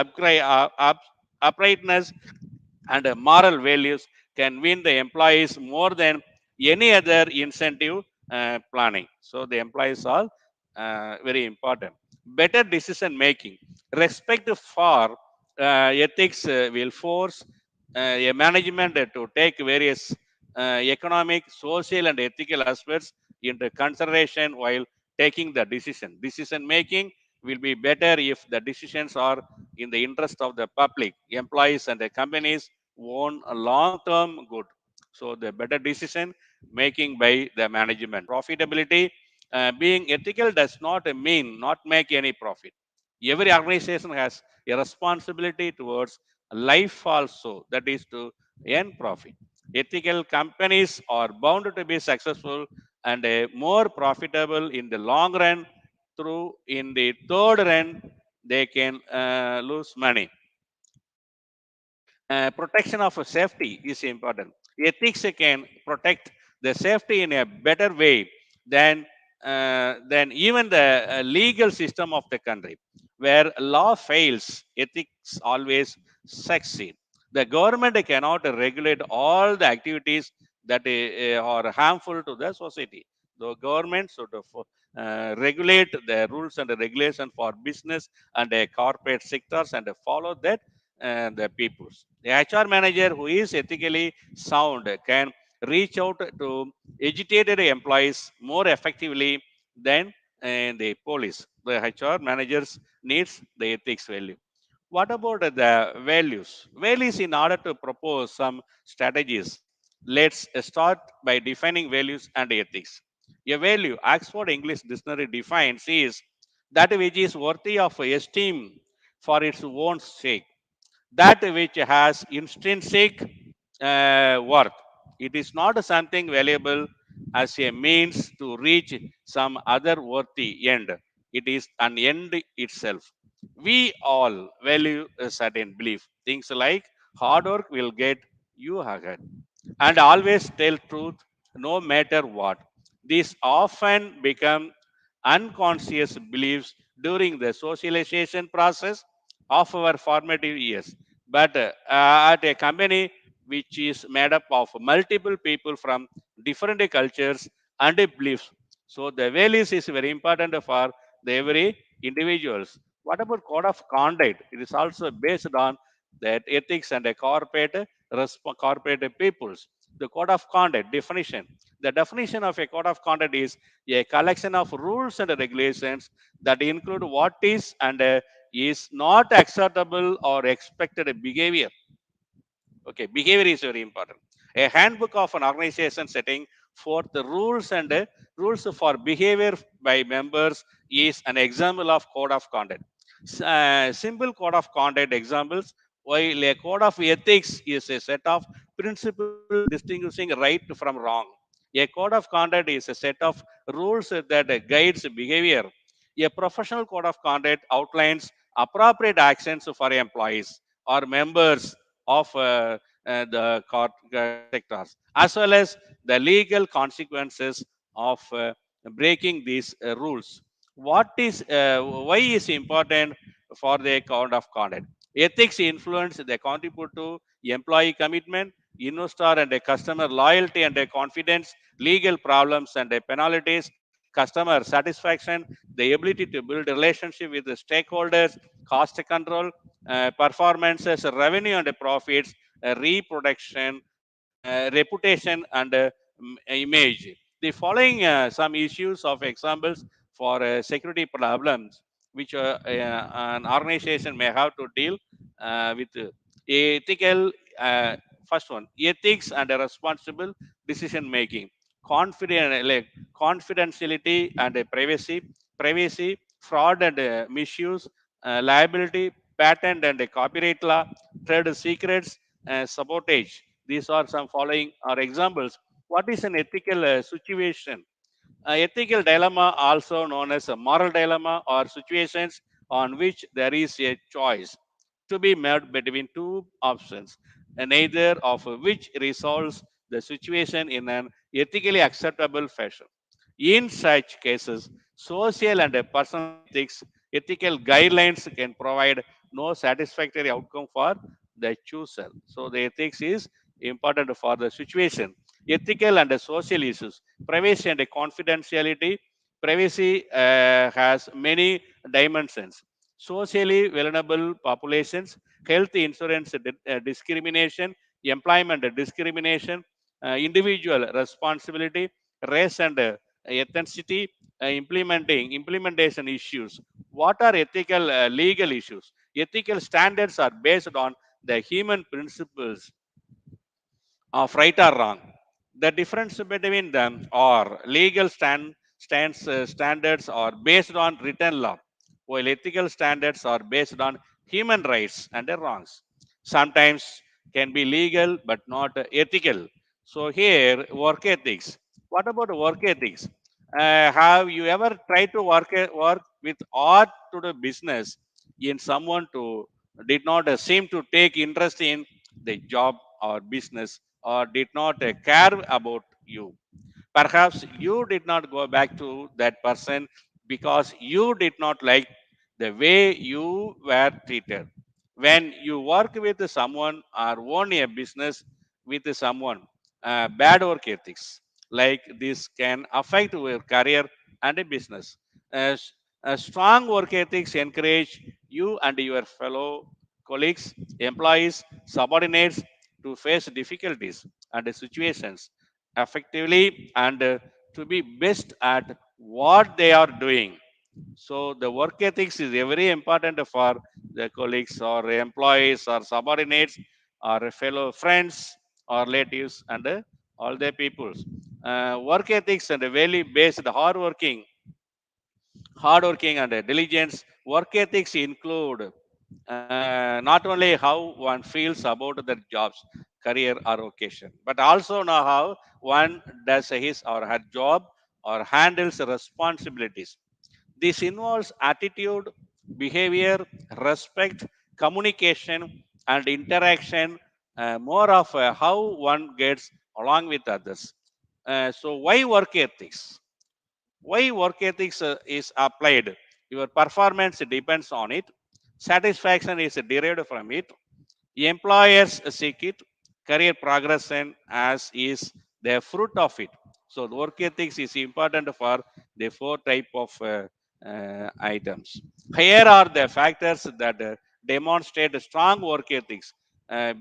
uprightness and moral values can win the employees more than any other incentive planning. So the employees are very important. Better decision making. Respect for ethics will force a management to take various economic, social, and ethical aspects into consideration while taking the decision. Decision making will be better if the decisions are in the interest of the public, employees, and the companies own a long-term good. So the better decision making by the management. Profitability, being ethical does not mean not make any profit. Every organization has a responsibility towards life also, that is to earn profit. Ethical companies are bound to be successful and more profitable in the long run. Through in the third run, they can lose money. Protection of safety is important. Ethics can protect the safety in a better way than even the legal system of the country. Where law fails, ethics always succeed. The government cannot regulate all the activities that are harmful to the society. The government should regulate the rules and the regulation for business and corporate sectors and follow that the peoples. The HR manager who is ethically sound can reach out to agitated employees more effectively than the police. The HR managers needs the ethics value. What about the values? Values in order to propose some strategies. Let's start by defining values and ethics. A value, Oxford English Dictionary defines, is that which is worthy of esteem for its own sake, that which has intrinsic worth. It is not something valuable as a means to reach some other worthy end. It is an end itself. We all value a certain belief. Things like hard work will get you ahead and always tell truth no matter what. These often become unconscious beliefs during the socialization process of our formative years. But at a company which is made up of multiple people from different cultures and beliefs, so the values is very important for the every individuals. What about code of conduct? It is also based on that ethics and a corporate peoples. The code of conduct definition. The definition of a code of conduct is a collection of rules and regulations that include what is and is not acceptable or expected behavior. Okay, behavior is very important. A handbook of an organization setting forth the rules and rules for behavior by members is an example of code of conduct. Simple code of conduct examples, while a code of ethics is a set of principles distinguishing right from wrong. A code of conduct is a set of rules that guides behavior. A professional code of conduct outlines appropriate actions for employees or members of the sectors, as well as the legal consequences of breaking these rules. Why is important for the code of conduct? Ethics influence they contribute to employee commitment, investor and customer loyalty and confidence, legal problems and penalties, customer satisfaction, the ability to build relationship with the stakeholders, cost control, performances, revenue and profits, reproduction, reputation, and image. The following some issues of examples for security problems which an organization may have to deal with ethical. First one, ethics and responsible decision making, like confidentiality and privacy, fraud and misuse, liability, patent and copyright law, trade secrets, sabotage. These are some following are examples. What is an ethical situation? Ethical dilemma, also known as a moral dilemma, or situations on which there is a choice to be made between two options, and neither of which resolves the situation in an ethically acceptable fashion. In such cases, social and personal ethical guidelines can provide no satisfactory outcome for the chooser. So the ethics is important for the situation. Ethical and social issues, privacy and confidentiality. Privacy has many dimensions. Socially vulnerable populations, health insurance discrimination, employment discrimination, individual responsibility, race and ethnicity, implementation issues. What are ethical legal issues? Ethical standards are based on the human principles of right or wrong. The difference between them are legal standards are based on written law, while ethical standards are based on human rights and their wrongs. Sometimes can be legal but not ethical. So here, work ethics. What about work ethics? Have you ever tried to work with art to the business in someone to did not seem to take interest in the job or business or did not care about you? Perhaps you did not go back to that person because you did not like the way you were treated. When you work with someone or own a business with someone, bad work ethics like this can affect your career and a business. As a strong work ethics encourage you and your fellow colleagues, employees, subordinates to face difficulties and situations effectively and to be best at what they are doing. So the work ethics is very important for the colleagues or employees or subordinates or fellow friends or relatives and all the peoples. Work ethics and value based hardworking and diligence. Work ethics include not only how one feels about their jobs, career, or vocation, but also know how one does his or her job or handles responsibilities. This involves attitude, behavior, respect, communication, and interaction, more of how one gets along with others. So, why work ethics? Why work ethics is applied? Your performance depends on it, satisfaction is derived from it, employers seek it, career progression as is the fruit of it. So the work ethics is important for the four type of items. Here are the factors that demonstrate strong work ethics: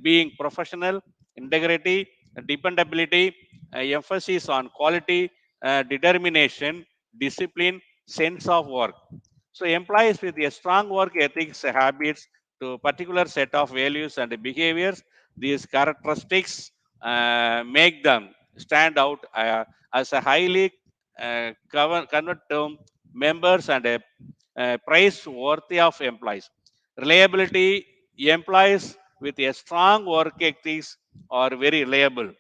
being professional, integrity, Dependability, emphasis on quality, determination, discipline, sense of work. So employees with a strong work ethics habits to particular set of values and behaviors, these characteristics make them stand out as a highly convert term members and a price worthy of employees. Reliability, employees with a strong work ethics are very reliable.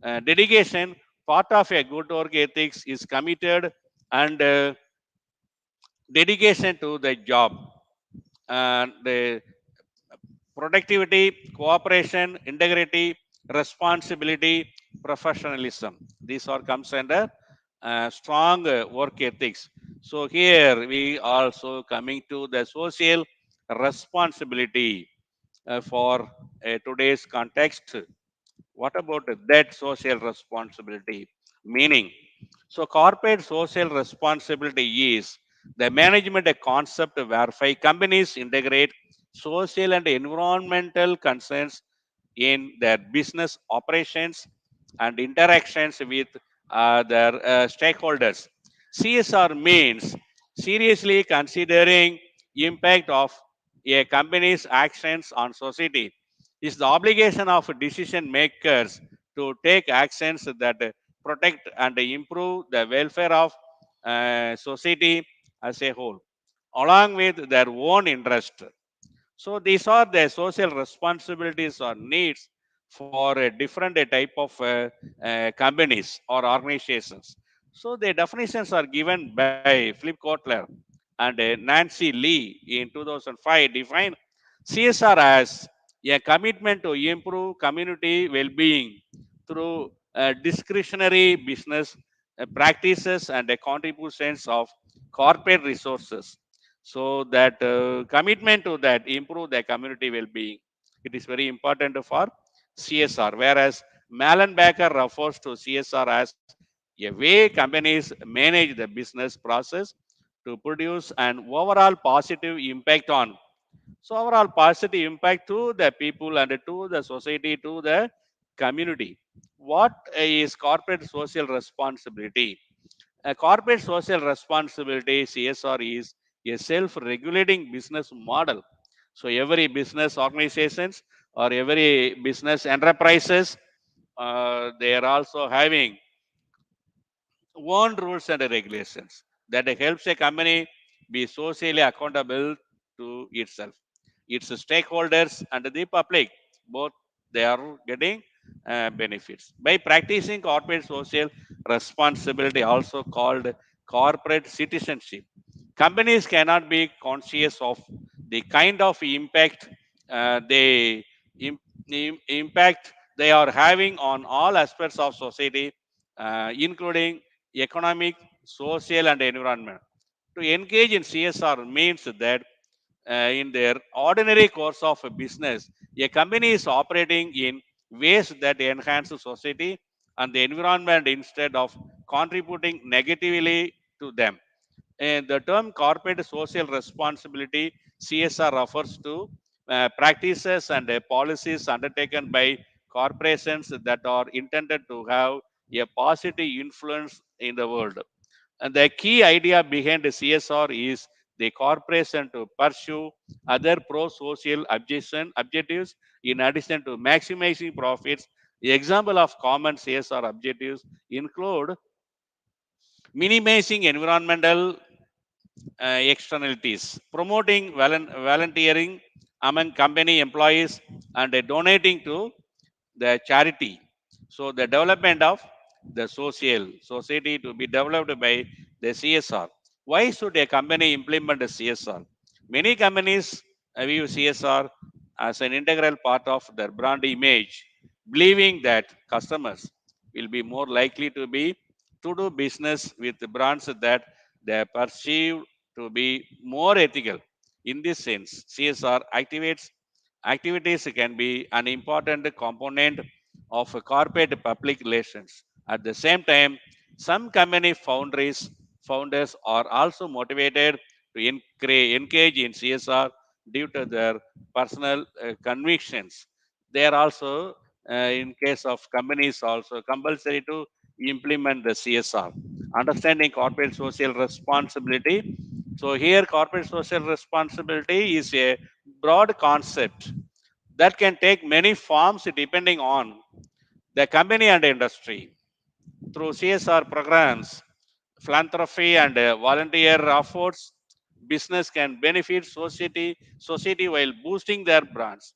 Dedication, part of a good work ethics is committed and dedication to the job. And the productivity, cooperation, integrity, responsibility, professionalism. These all comes under strong work ethics. So here we also coming to the social responsibility for today's context. What about that social responsibility? Meaning, so corporate social responsibility is the management a concept whereby companies integrate social and environmental concerns in their business operations and interactions with their stakeholders. CSR means seriously considering impact of a company's actions on society. It's the obligation of decision makers to take actions that protect and improve the welfare of society as a whole, along with their own interest. So these are the social responsibilities or needs for a different type of companies or organizations. So the definitions are given by Philip Kotler and Nancy Lee in 2005 define CSR as a commitment to improve community well-being through discretionary business practices and contributions of corporate resources, so that commitment to that improve the community well-being, it is very important for CSR. Whereas Mallenbacker refers to CSR as a way companies manage the business process to produce an overall positive impact on, so overall positive impact to the people and to the society, to the community. What is corporate social responsibility? A corporate social responsibility (CSR) is a self-regulating business model. So every business organizations or every business enterprises, they are also having own rules and regulations that helps a company be socially accountable to itself, its stakeholders, and the public. Both they are getting benefits by practicing corporate social responsibility, also called corporate citizenship. Companies cannot be conscious of the kind of impact they im- impact they are having on all aspects of society, including economic, social, and environment. To engage in CSR means that in their ordinary course of business, a company is operating in ways that enhance society and the environment instead of contributing negatively to them. And the term corporate social responsibility (CSR) refers to practices and policies undertaken by corporations that are intended to have a positive influence in the world. And the key idea behind the CSR is the corporation to pursue other pro-social objectives in addition to maximizing profits. The example of common CSR objectives include minimizing environmental externalities, promoting volunteering among company employees, and donating to the charity. So the development of the social society to be developed by the CSR. Why should a company implement a CSR? Many companies view CSR as an integral part of their brand image, believing that customers will be more likely to do business with brands that they perceive to be more ethical. In this sense, CSR activities can be an important component of corporate public relations. At the same time, some company founders are also motivated to engage in CSR due to their personal convictions. They are also in case of companies also compulsory to implement the CSR. Understanding corporate social responsibility. So here corporate social responsibility is a broad concept that can take many forms depending on the company and industry. Through CSR programs, philanthropy and volunteer efforts, business can benefit society while boosting their brands.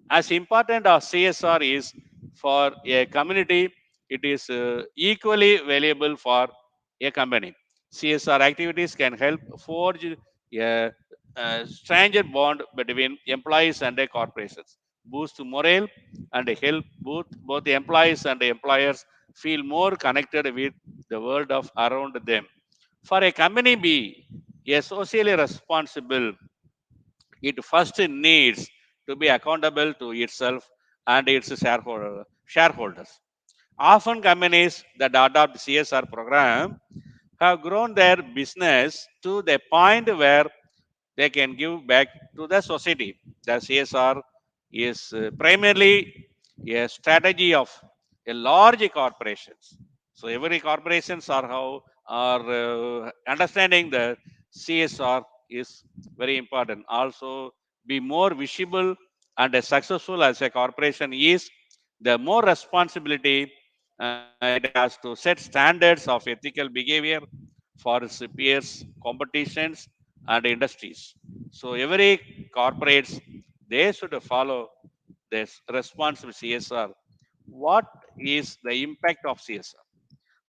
As important as CSR is for a community, it is equally valuable for a company. CSR activities can help forge a stranger bond between employees and the corporations, boost morale, and help both the employees and the employers feel more connected with the world of around them. For a company be a socially responsible, it first needs to be accountable to itself and its shareholders. Often, companies that adopt CSR program have grown their business to the point where they can give back to the society. The CSR is primarily a strategy of a large corporations. So every corporations are how are understanding the CSR is very important. Also, be more visible and successful as a corporation is, the more responsibility it has to set standards of ethical behavior for its peers, competitions, and industries. So every corporates they should follow this responsible CSR. What is the impact of CSR?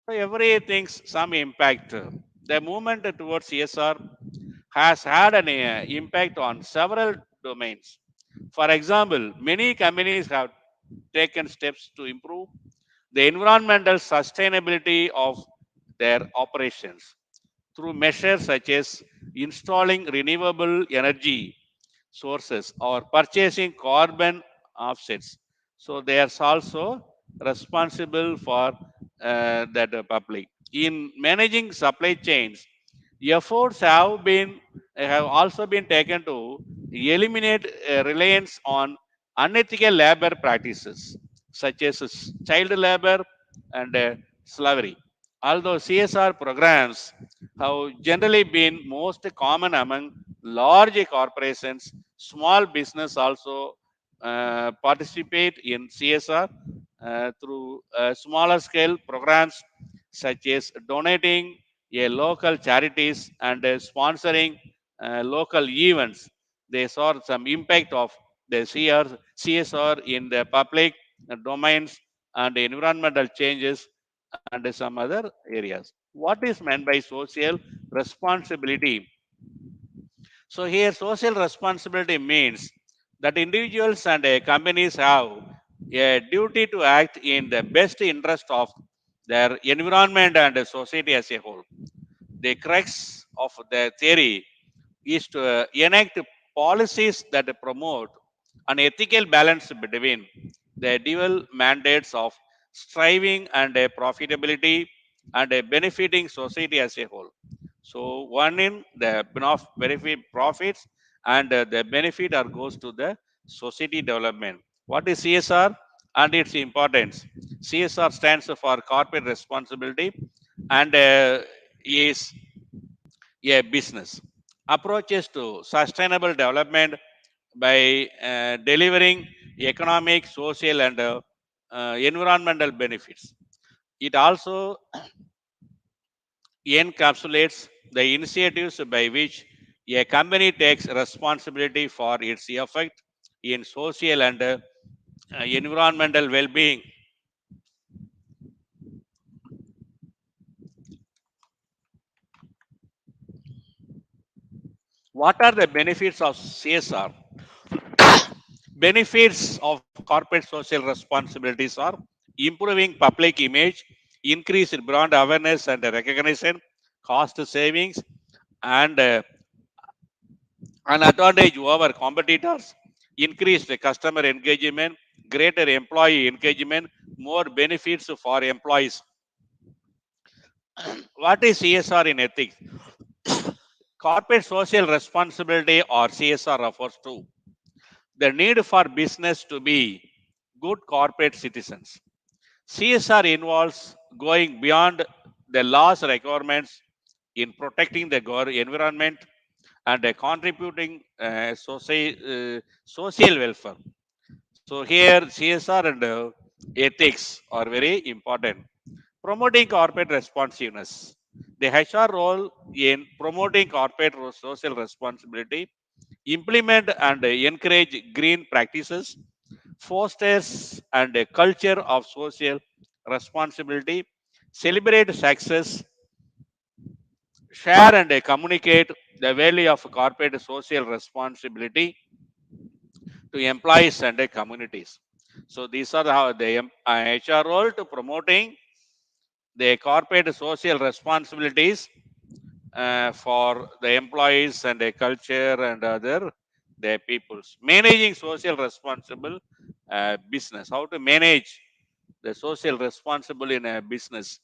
So everything some impact. The movement towards CSR has had an impact on several domains. For example, many companies have taken steps to improve the environmental sustainability of their operations through measures such as installing renewable energy sources or purchasing carbon offsets. So they are also responsible for that public. In managing supply chains, efforts have also been taken to eliminate reliance on unethical labor practices such as child labor and slavery. Although CSR programs have generally been most common among large corporations, small business also participate in CSR through smaller scale programs such as donating a local charities and sponsoring local events. They saw some impact of the CSR in the public domains and environmental changes and some other areas. What is meant by social responsibility? So here, social responsibility means that individuals and companies have a duty to act in the best interest of their environment and society as a whole. The crux of the theory is to enact policies that promote an ethical balance between the dual mandates of striving and profitability and benefiting society as a whole. So one in the benefit profits and the benefit are goes to the society development. What is CSR and its importance? CSR stands for corporate responsibility and is a business approaches to sustainable development by delivering economic, social, and environmental benefits. It also encapsulates the initiatives by which a company takes responsibility for its effect in social and environmental well-being. What are the benefits of CSR? Benefits of corporate social responsibilities are improving public image, increased brand awareness and recognition, cost savings, and an advantage over competitors, increased customer engagement, greater employee engagement, more benefits for employees. What is CSR in ethics? Corporate social responsibility or CSR refers to the need for business to be good corporate citizens. CSR involves going beyond the laws requirements in protecting the environment and contributing social welfare. So here CSR and ethics are very important. Promoting corporate responsiveness. The HR role in promoting corporate social responsibility, implement and encourage green practices, fosters and a culture of social responsibility, celebrate success, share and communicate the value of corporate social responsibility to employees and communities. So these are the HR role to promoting the corporate social responsibilities for the employees and the culture and other the peoples. Managing social responsible business. How to manage the social responsible in a business.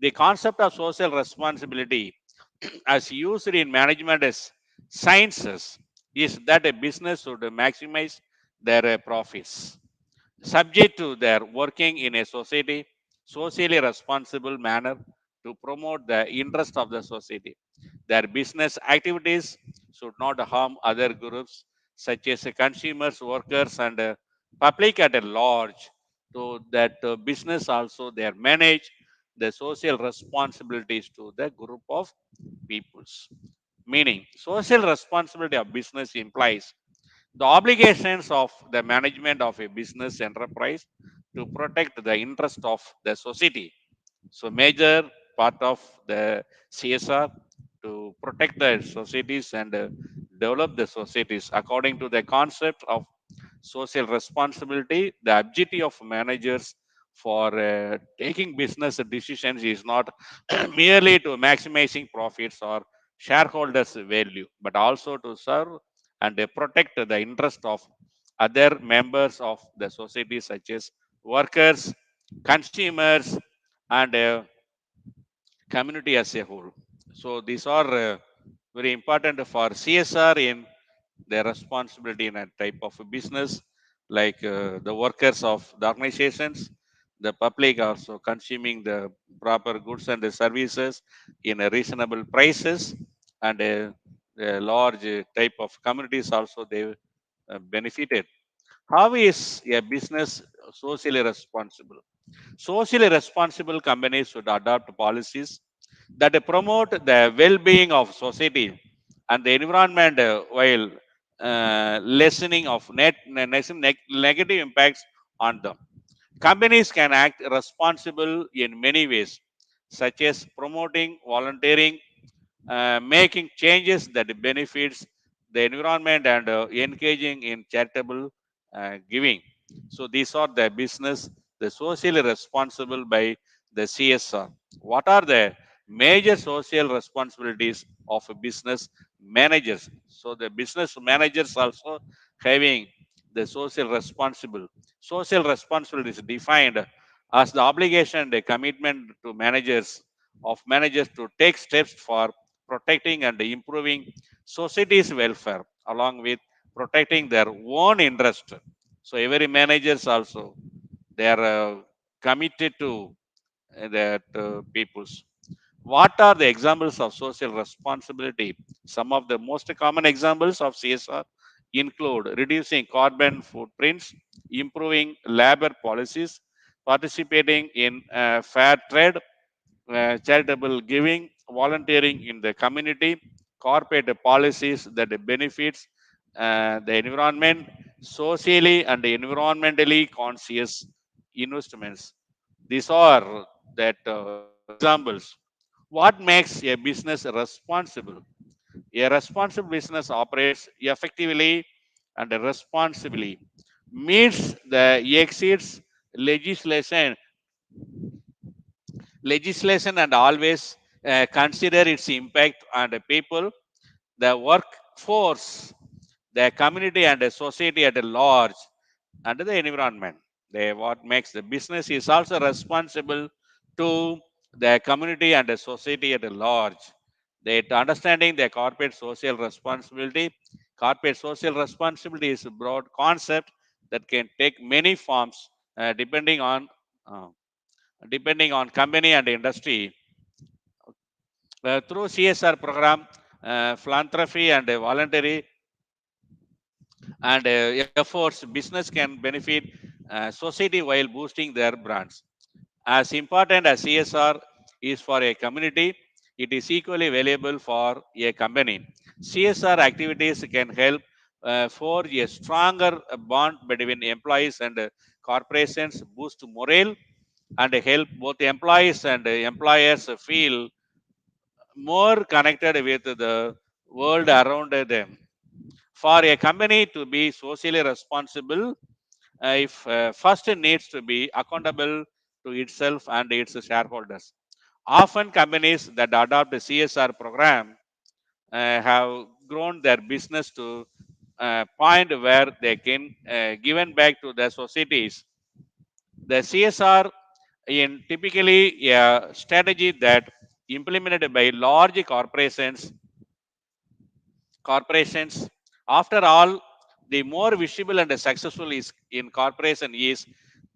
The concept of social responsibility as used in management as sciences is that a business should maximize their profits subject to their working in a society socially responsible manner to promote the interest of the society. Their business activities should not harm other groups such as consumers, workers, and public at a large. So that business also they manage the social responsibilities to the group of peoples. Meaning, social responsibility of business implies the obligations of the management of a business enterprise to protect the interest of the society. So major part of the CSR to protect the societies and develop the societies according to the concept of social responsibility. The objective of managers for taking business decisions is not merely to maximizing profits or shareholders value, but also to serve and protect the interest of other members of the society such as workers, consumers, and community as a whole. So these are very important for CSR in their responsibility in a type of a business, like the workers of the organizations, the public also consuming the proper goods and the services in a reasonable prices, and a large type of communities also they benefited. How is a business socially responsible? Socially responsible companies should adopt policies that promote the well-being of society and the environment while lessening of negative impacts on them. Companies can act responsible in many ways, such as promoting volunteering, making changes that benefits the environment and engaging in charitable giving. So these are the business, the socially responsible by the CSR. What are the major social responsibilities of a business managers? So the business managers also having the social responsible. Social responsibility is defined as the obligation, the commitment to managers to take steps for protecting and improving society's welfare along with protecting their own interest. So every managers also they are committed to that people's. What are the examples of social responsibility? Some of the most common examples of CSR include reducing carbon footprints, improving labor policies, participating in fair trade, charitable giving, volunteering in the community, corporate policies that benefits the environment, socially and environmentally conscious investments. These are that examples. What makes a business responsible? A responsible business operates effectively and responsibly, meets the exceeds legislation legislation and always consider its impact on the people, the workforce, the community and the society at large, and the environment. What makes the business is also responsible to the community and the society at large. That understanding the corporate social responsibility. Corporate social responsibility is a broad concept that can take many forms uh, depending on company and industry. Through CSR program, philanthropy and voluntary and efforts, business can benefit society while boosting their brands. As important as CSR is for a community, it is equally valuable for a company. CSR activities can help forge a stronger bond between employees and corporations, boost morale, and help both employees and employers feel more connected with the world around them. For a company to be socially responsible, if first it needs to be accountable to itself and its shareholders. Often companies that adopt a CSR program have grown their business to a point where they can given back to the societies. The CSR in typically a strategy that implemented by large corporations. After all, the more visible and successful is in corporation is,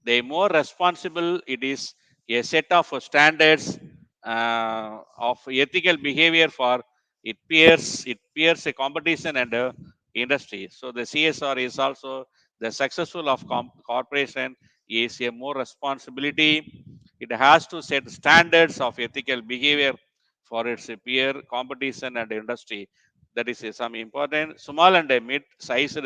the more responsible it is. A set of standards of ethical behavior for it peers a competition and industry. So the CSR is also the successful of corporation is a more responsibility. It has to set standards of ethical behavior for its peer competition and industry. That is some important. Small and mid-sized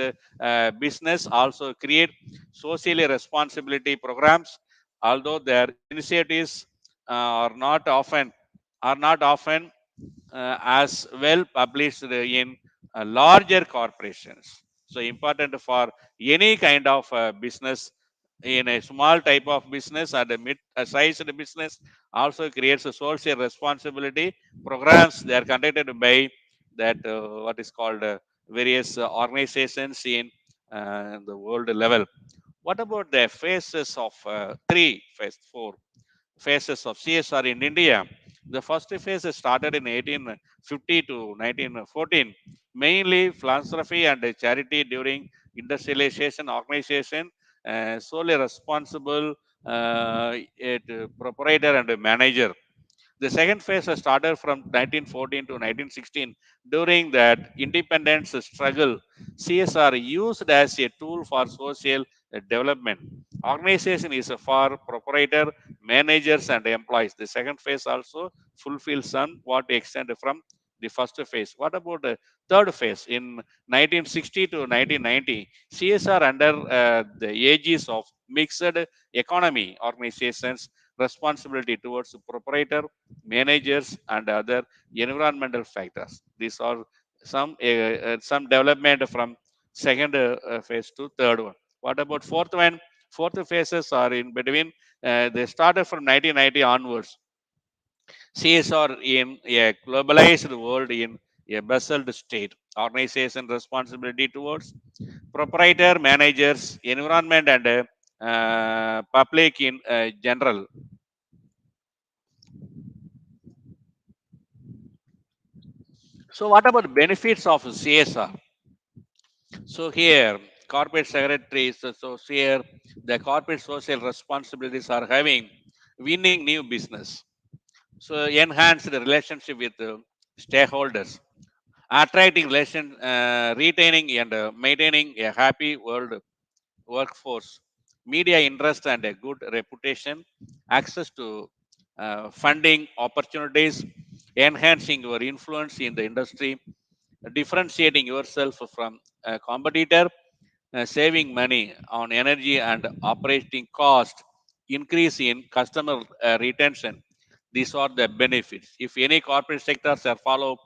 business also create socially responsibility programs, although their initiatives are not often as well published in larger corporations. So important for any kind of business, in a small type of business and a mid-sized business also creates a social responsibility programs. They are conducted by that what is called various organizations in the world level. What about the phases of four phases of CSR in India? The first phase started in 1850 to 1914, mainly philanthropy and charity during industrialization organization, solely responsible proprietor and manager. The second phase has started from 1914 to 1916. During that independence struggle, CSR used as a tool for social development. Organization is for proprietor, managers, and employees. The second phase also fulfills somewhat extent from the first phase. What about the third phase? In 1960 to 1990, CSR under the aegis of mixed economy organizations responsibility towards proprietor, managers, and other environmental factors. These are some development from second phase to third one. What about fourth one? Fourth phases are in between. They started from 1990 onwards. CSR in a globalized world in a basalt state. Organization responsibility towards proprietor, managers, environment, and public in general. So, what about benefits of CSR? So here, corporate secretaries, so here the corporate social responsibilities are having winning new business. So enhance the relationship with stakeholders, attracting retaining and maintaining a happy workforce, media interest and a good reputation, access to funding opportunities, enhancing your influence in the industry, differentiating yourself from a competitor, saving money on energy and operating cost, increase in customer retention. These are the benefits. If any corporate sectors are follow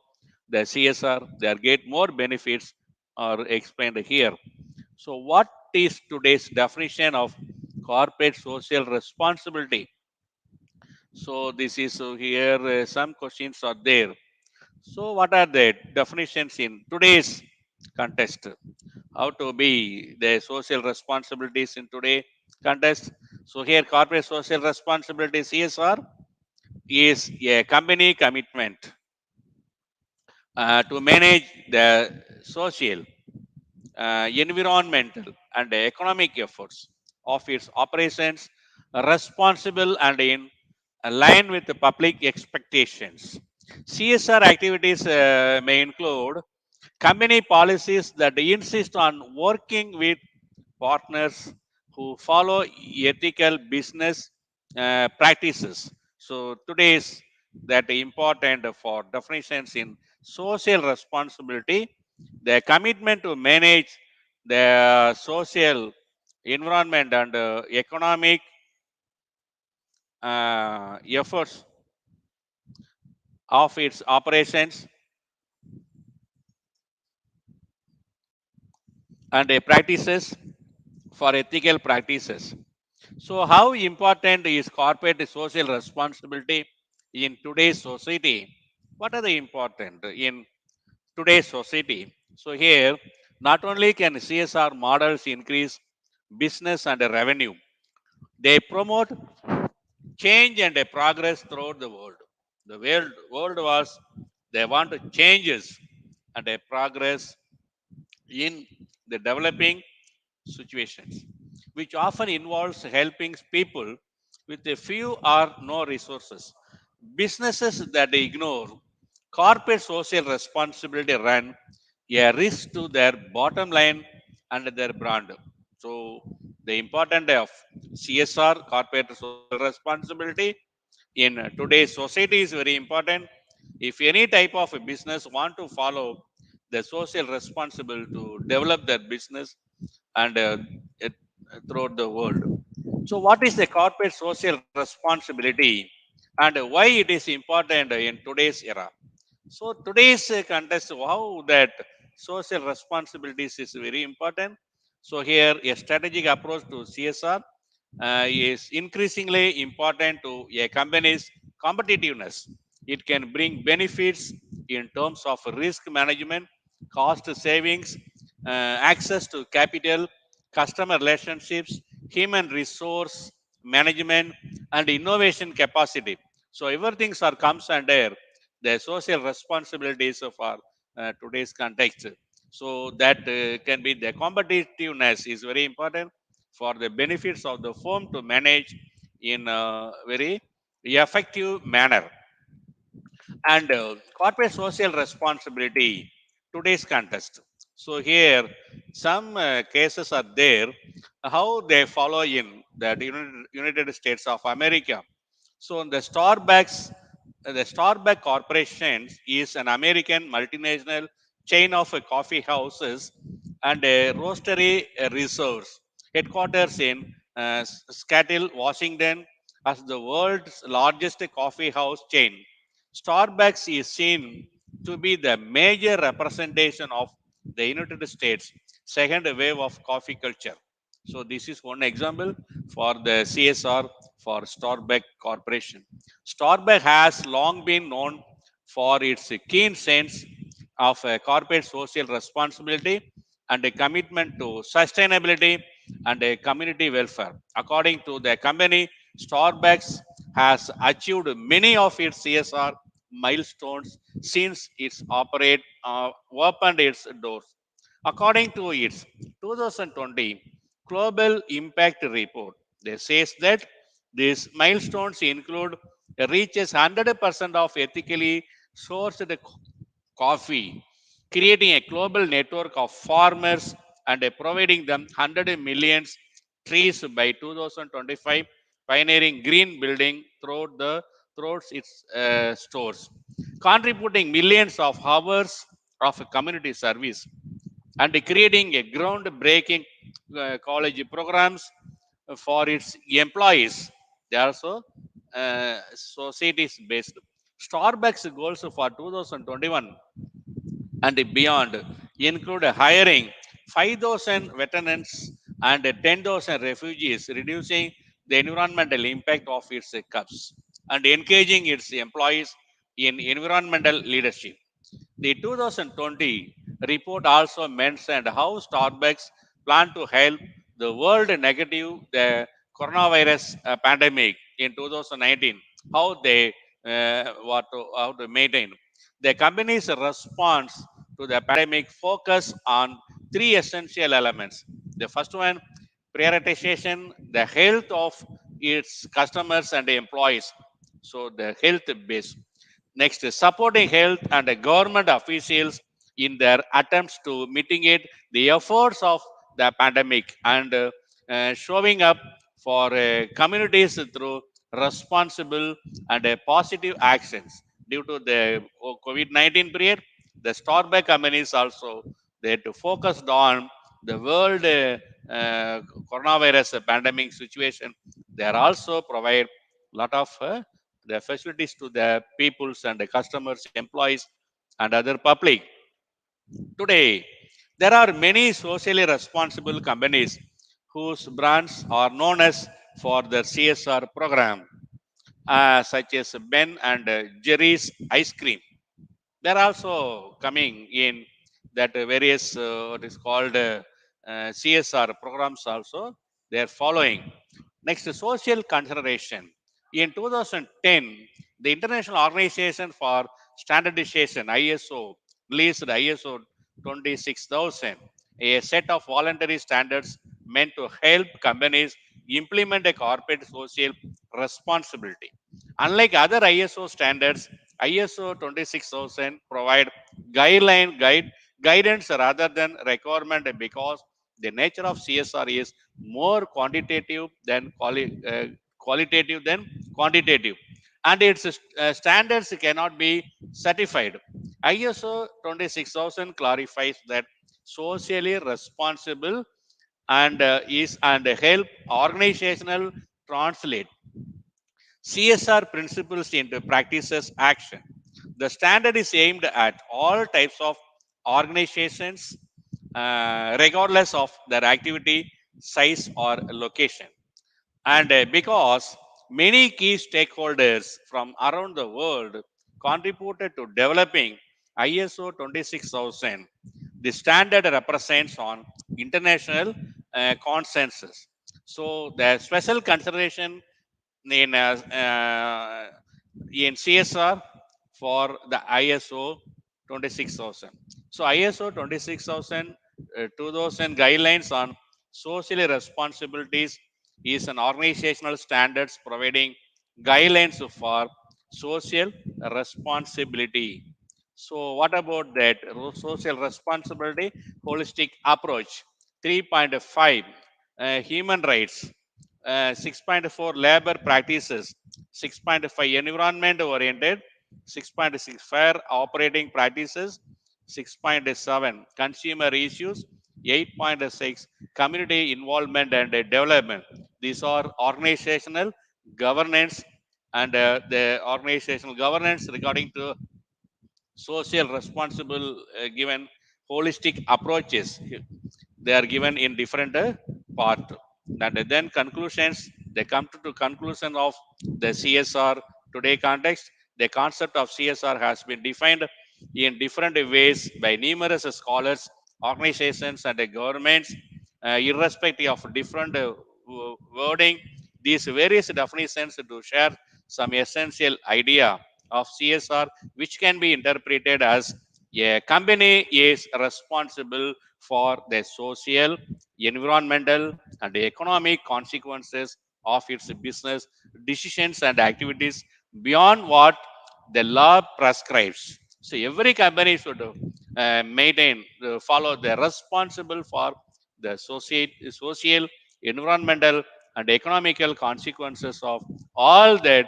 the CSR, they get more benefits are explained here. So, what is today's definition of corporate social responsibility? So, this is here some questions are there. So, what are the definitions in today's context? How to be the social responsibilities in today context? So, here corporate social responsibility CSR is a company commitment to manage the social environmental and economic efforts of its operations responsible and in line with the public expectations. CSR activities may include company policies that insist on working with partners who follow ethical business practices. So today's that important for definitions in social responsibility, the commitment to manage the social environment and economic efforts of its operations and practices for ethical practices. So, how important is corporate social responsibility in today's society? What are the important in today's society? So, here not only can CSR models increase business and revenue, they promote change and progress throughout the world. The world was they want to changes and a progress in the developing situations, which often involves helping people with a few or no resources. Businesses that ignore corporate social responsibility run a risk to their bottom line and their brand. So, the importance of CSR, corporate social responsibility, in today's society is very important. If any type of a business want to follow the social responsible to develop their business and it, throughout the world. So what is the corporate social responsibility and why it is important in today's era? So today's context, how that social responsibilities is very important. So here a strategic approach to CSR is increasingly important to a company's competitiveness. It can bring benefits in terms of risk management, cost savings, access to capital, customer relationships, human resource management, and innovation capacity. So everything are comes under the social responsibilities of our today's context. So that can be the competitiveness is very important for the benefits of the firm to manage in a very effective manner. And corporate social responsibility today's context. So here some cases are there how they follow in that United States of America. So the Starbucks Corporation is an American multinational chain of coffee houses and roastery reserves, headquarters in Seattle, Washington, as the world's largest coffee house chain. Starbucks is seen to be the major representation of the United States' second wave of coffee culture. So this is one example for the CSR for Starbucks Corporation. Starbucks has long been known for its keen sense of corporate social responsibility and a commitment to sustainability and community welfare. According to the company, Starbucks has achieved many of its CSR milestones since its opened its doors. According to its 2020 Global Impact Report, they says that these milestones include reaches 100% of ethically sourced coffee, creating a global network of farmers and providing them 100 million trees by 2025, pioneering green building throughout its stores, contributing millions of hours of community service and creating a groundbreaking college programs for its employees. They are also societies based. Starbucks goals for 2021 and beyond include hiring 5,000 veterans and 10,000 refugees, reducing the environmental impact of its cups and engaging its employees in environmental leadership. The 2020 report also mentioned how Starbucks plan to help the world negative the coronavirus pandemic in 2019, how they how to maintain. The company's response to the pandemic focus on three essential elements. The first one, prioritization the health of its customers and employees. So the health base. Next, supporting health and the government officials in their attempts to mitigate the efforts of the pandemic and showing up for communities through responsible and positive actions. Due to the COVID-19 period, the Starbucks companies also they focused on the world coronavirus pandemic situation. They are also provide lot of the facilities to the peoples and the customers, employees, and other public. Today, there are many socially responsible companies whose brands are known as for their CSR program, such as Ben and Jerry's ice cream. They're also coming in that various what is called CSR programs also they are following. Next, social consideration. In 2010, the International Organization for Standardization (ISO) released ISO 26000, a set of voluntary standards meant to help companies implement a corporate social responsibility. Unlike other ISO standards, ISO 26000 provide guidance rather than requirement because the nature of CSR is more qualitative than quantitative, and its standards cannot be certified. ISO 26000 clarifies that socially responsible and help organizational translate CSR principles into practices action. The standard is aimed at all types of organizations, regardless of their activity, size, or location. And because many key stakeholders from around the world contributed to developing ISO 26000, the standard represents on international consensus. So the special consideration in in CSR for the ISO 26000. So ISO 26000 2000 guidelines on social responsibilities is an organizational standards providing guidelines for social responsibility. So what about that social responsibility holistic approach? 3.5 human rights, 6.4 labor practices, 6.5 environment oriented, 6.6 fair operating practices, 6.7 consumer issues, 8.6 community involvement and development. These are organizational governance and the organizational governance regarding to social responsible given holistic approaches. They are given in different part, and then conclusions they come to conclusion of the CSR today context. The concept of CSR has been defined in different ways by numerous scholars, organizations, and governments, irrespective of different wording. These various definitions to share some essential idea of CSR, which can be interpreted as a company is responsible for the social, environmental, and economic consequences of its business decisions and activities beyond what the law prescribes. So every company should follow the responsible for the social, environmental, and economical consequences of all that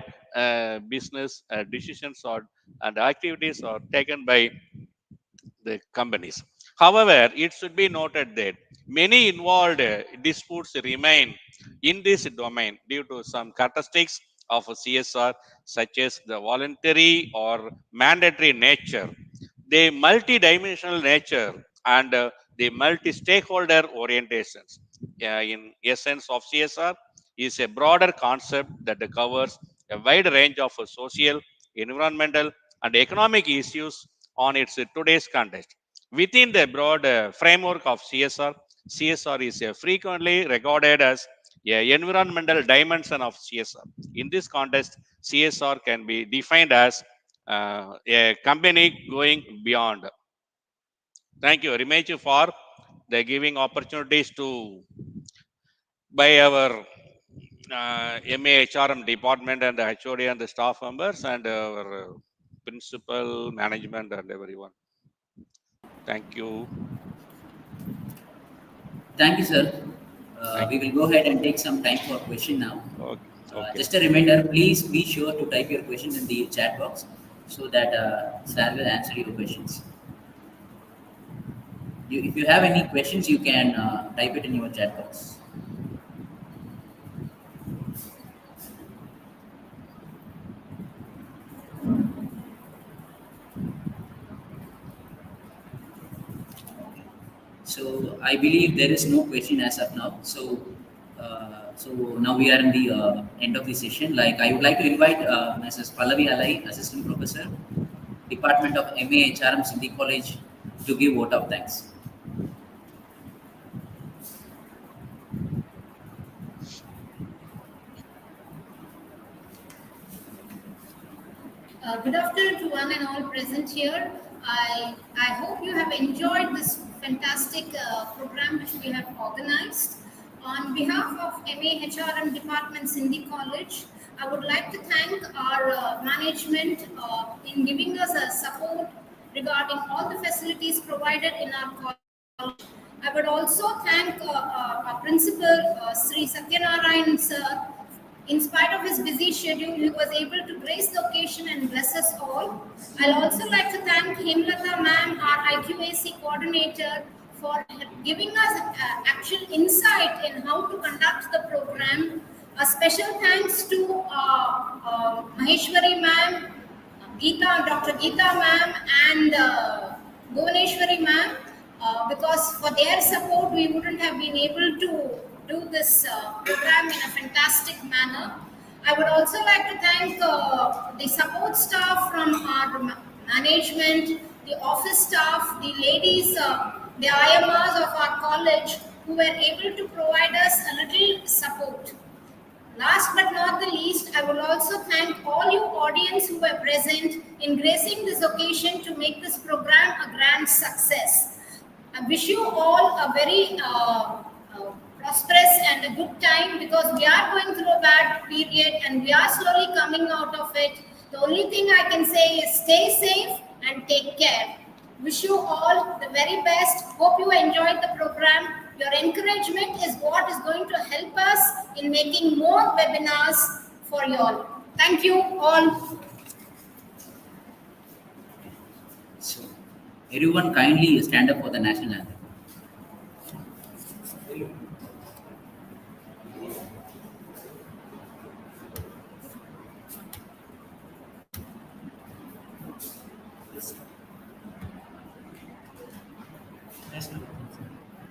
business decisions or and activities are taken by the companies. However, it should be noted that many involved disputes remain in this domain due to some characteristics of CSR, such as the voluntary or mandatory nature, the multi-dimensional nature, and the multi-stakeholder orientations. In essence of CSR is a broader concept that covers a wide range of social, environmental, and economic issues on its today's context. Within the broad framework of CSR, CSR is frequently regarded as a environmental dimension of CSR. In this context, CSR can be defined as a company going beyond. Thank you very much for they're giving opportunities to by our MAHRM department and the HOD and the staff members and our principal, management and everyone. Thank you. Thank you, sir. Thank We will go ahead and take some time for question now. Okay. Okay. Just a reminder, please be sure to type your questions in the chat box so that sir will answer your questions. If you have any questions, you can type it in your chat box. So I believe there is no question as of now. So now we are in the end of the session. Like I would like to invite Mrs. Pallavi Alai, Assistant Professor, Department of MA HRM, Sindhi College, to give vote of thanks. Good afternoon to one and all present here. I hope you have enjoyed this fantastic program which we have organized. On behalf of MAHRM Department Sindhi College, I would like to thank our management in giving us a support regarding all the facilities provided in our college. I would also thank our principal, Sri Satyanarayan sir. In spite of his busy schedule, he was able to grace the occasion and bless us all. I'll also like to thank Himlata ma'am, our IQAC coordinator, for giving us actual insight in how to conduct the program. A special thanks to Maheshwari ma'am, Dr. Geeta ma'am, and Bhuvaneshwari ma'am, because for their support, we wouldn't have been able to do this program in a fantastic manner. I would also like to thank the support staff from our management, the office staff, the ladies, the IMRs of our college who were able to provide us a little support. Last but not the least, I would also thank all you audience who were present in gracing this occasion to make this program a grand success. I wish you all a very prosperous and a good time, because we are going through a bad period and we are slowly coming out of it. The only thing I can say is stay safe and take care. Wish you all the very best. Hope you enjoyed the program. Your encouragement is what is going to help us in making more webinars for you all. Thank you all. So everyone kindly stand up for the national anthem.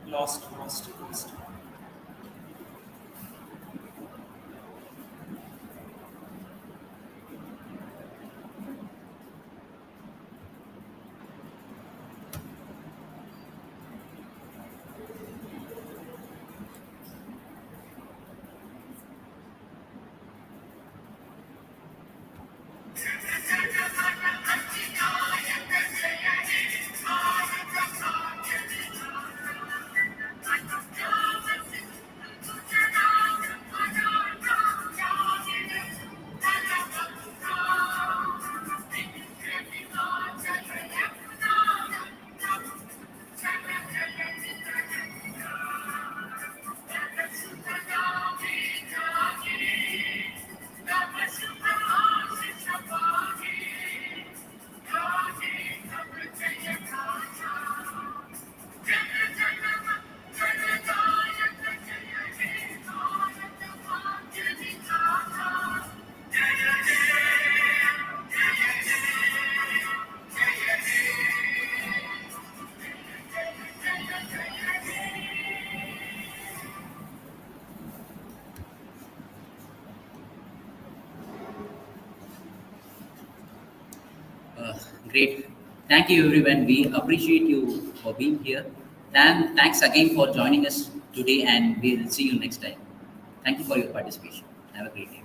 Lost. Great. Thank you, everyone. We appreciate you for being here. And thanks again for joining us today, and we'll see you next time. Thank you for your participation. Have a great day.